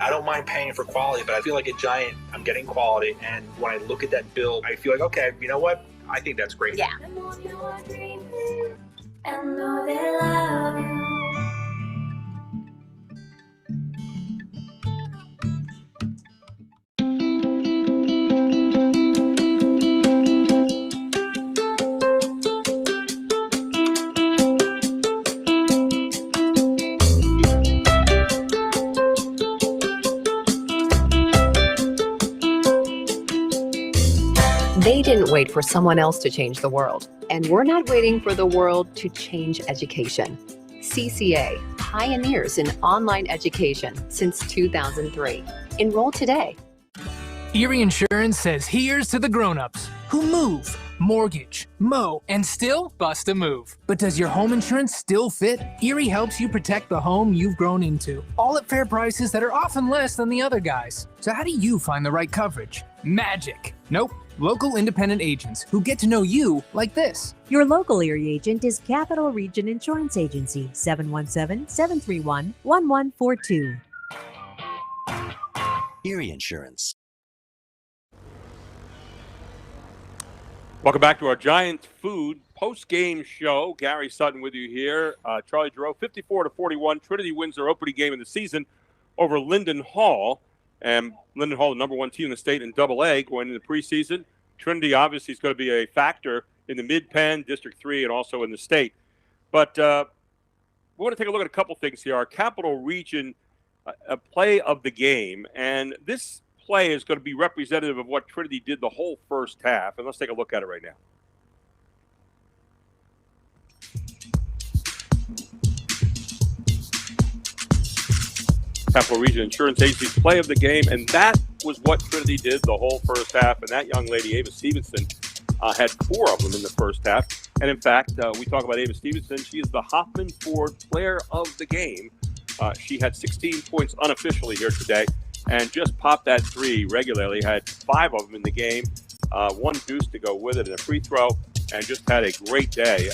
I don't mind paying for quality, but I feel like at Giant, I'm getting quality. And when I look at that bill, I feel like, okay, you know what? I think that's great. Yeah. They didn't wait for someone else to change the world, and we're not waiting for the world to change education. CCA, pioneers in online education since 2003. Enroll today. Erie Insurance says here's to the grown-ups who move, mortgage, mow, and still bust a move. But does your home insurance still fit? Erie helps you protect the home you've grown into, all at fair prices that are often less than the other guys. So how do you find the right coverage? Magic. Nope. Local independent agents who get to know you like this. Your local Erie agent is Capital Region Insurance Agency, 717-731-1142. Erie Insurance. Welcome back to our Giant Food post-game show. Gary Sutton with you here. Charlie Giroux, 54-41. Trinity wins their opening game of the season over Linden Hall. And Linden Hall, the number one team in the state in Double-A going into the preseason. Trinity obviously is going to be a factor in the Mid-Penn, District 3, and also in the state. But we want to take a look at a couple things here. Our Capital Region play of the game, and this play is going to be representative of what Trinity did the whole first half. And let's take a look at it right now. Capital Region Insurance Agency's play of the game, and that was what Trinity did the whole first half. And that young lady, Ava Stevenson, had 4 of them in the first half. And in fact, we talk about Ava Stevenson. She is the Hoffman Ford player of the game. She had 16 points unofficially here today and just popped that 3 regularly. Had 5 of them in the game, 1 deuce to go with it and a free throw, and just had a great day,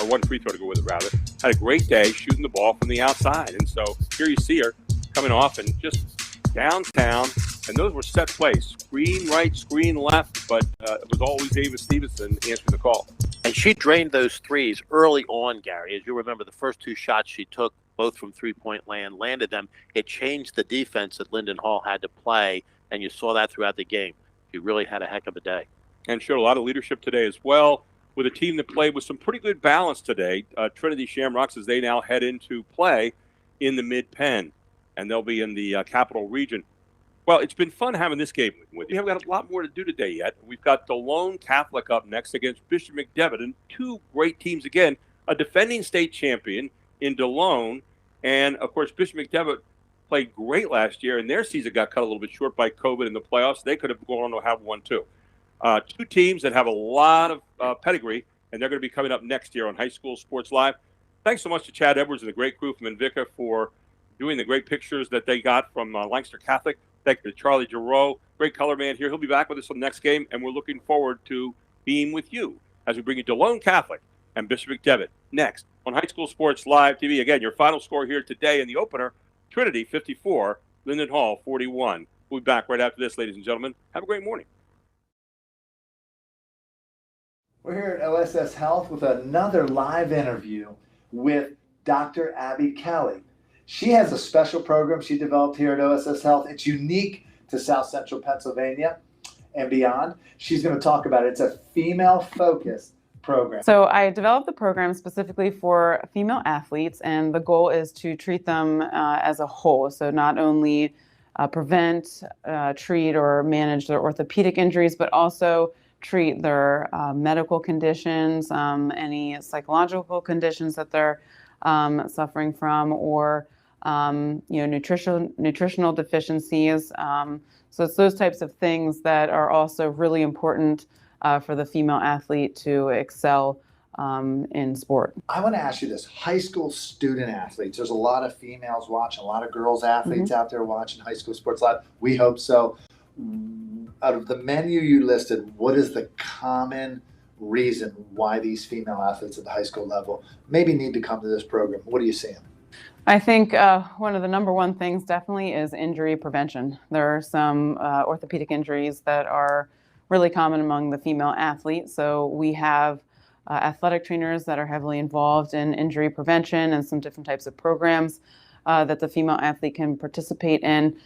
or 1 free throw to go with it, rather. Had a great day shooting the ball from the outside. And so here you see her coming off and just downtown. And those were set plays, screen right, screen left, but it was always Ava Stevenson answering the call. And she drained those threes early on, Gary. As you remember, the first 2 shots she took, both from three-point land, landed them. It changed the defense that Linden Hall had to play, and you saw that throughout the game. She really had a heck of a day. And showed a lot of leadership today as well, with a team that played with some pretty good balance today. Trinity Shamrocks, as they now head into play in the Mid-Penn, and they'll be in the Capital Region. Well, it's been fun having this game with you. We haven't got a lot more to do today yet. We've got DeLone Catholic up next against Bishop McDevitt, and 2 great teams again, a defending state champion in DeLone, and, of course, Bishop McDevitt played great last year, and their season got cut a little bit short by COVID in the playoffs. They could have gone on to have one, too. 2 teams that have a lot of pedigree, and they're going to be coming up next year on High School Sports Live. Thanks so much to Chad Edwards and the great crew from Invicta for doing the great pictures that they got from Lancaster Catholic. Thank you to Charlie Giroux, great color man here. He'll be back with us on the next game, and we're looking forward to being with you as we bring you DeLone Catholic and Bishop McDevitt next on High School Sports Live TV. Again, your final score here today in the opener, Trinity 54, Linden Hall 41. We'll be back right after this, ladies and gentlemen. Have a great morning. We're here at OSS Health with another live interview with Dr. Abby Kelly. She has a special program she developed here at OSS Health. It's unique to South Central Pennsylvania and beyond. She's going to talk about it. It's a female-focused program. So I developed the program specifically for female athletes, and the goal is to treat them as a whole. So not only prevent, treat, or manage their orthopedic injuries, but also treat their medical conditions, any psychological conditions that they're suffering from, or nutritional deficiencies. So it's those types of things that are also really important for the female athlete to excel in sport. I want to ask you this. High school student athletes, there's a lot of females watching, a lot of girls athletes out there watching High School Sports Live. We hope so. Out of the menu you listed, what is the common reason why these female athletes at the high school level maybe need to come to this program? What are you seeing? I think one of the number one things definitely is injury prevention. There are some orthopedic injuries that are really common among the female athletes. So we have athletic trainers that are heavily involved in injury prevention and some different types of programs that the female athlete can participate in.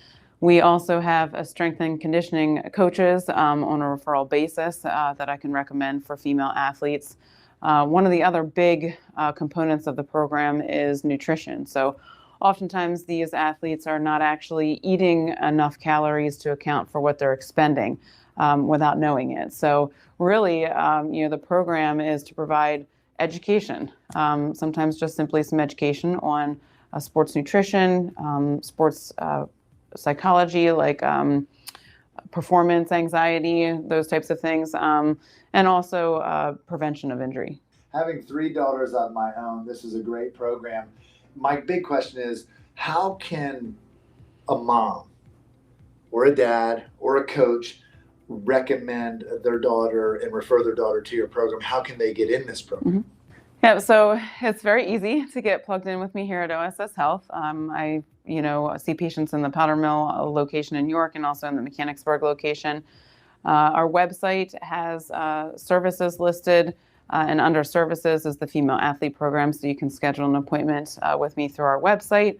We also have a strength and conditioning coaches on a referral basis that I can recommend for female athletes. One of the other big components of the program is nutrition. So oftentimes these athletes are not actually eating enough calories to account for what they're expending without knowing it. So really, the program is to provide education, sometimes just simply some education on sports nutrition, sports psychology, like performance anxiety, those types of things, and also prevention of injury. Having 3 daughters of my own, this is a great program. My big question is, how can a mom or a dad or a coach recommend their daughter and refer their daughter to your program? How can they get in this program? Yeah, so it's very easy to get plugged in with me here at OSS Health. I see patients in the Powder Mill location in York and also in the Mechanicsburg location. Our website has services listed And under services is the female athlete program, so you can schedule an appointment with me through our website,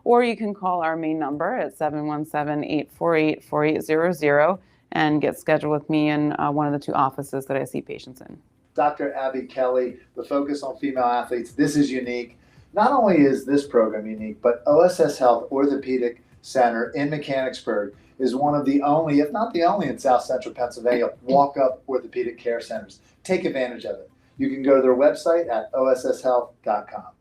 or you can call our main number at 717-848-4800 and get scheduled with me in one of the 2 offices that I see patients in. Dr. Abby Kelly, the focus on female athletes. This is unique. Not only is this program unique, but OSS Health Orthopedic Center in Mechanicsburg is one of the only, if not the only, in South Central Pennsylvania walk-up orthopedic care centers. Take advantage of it. You can go to their website at osshealth.com.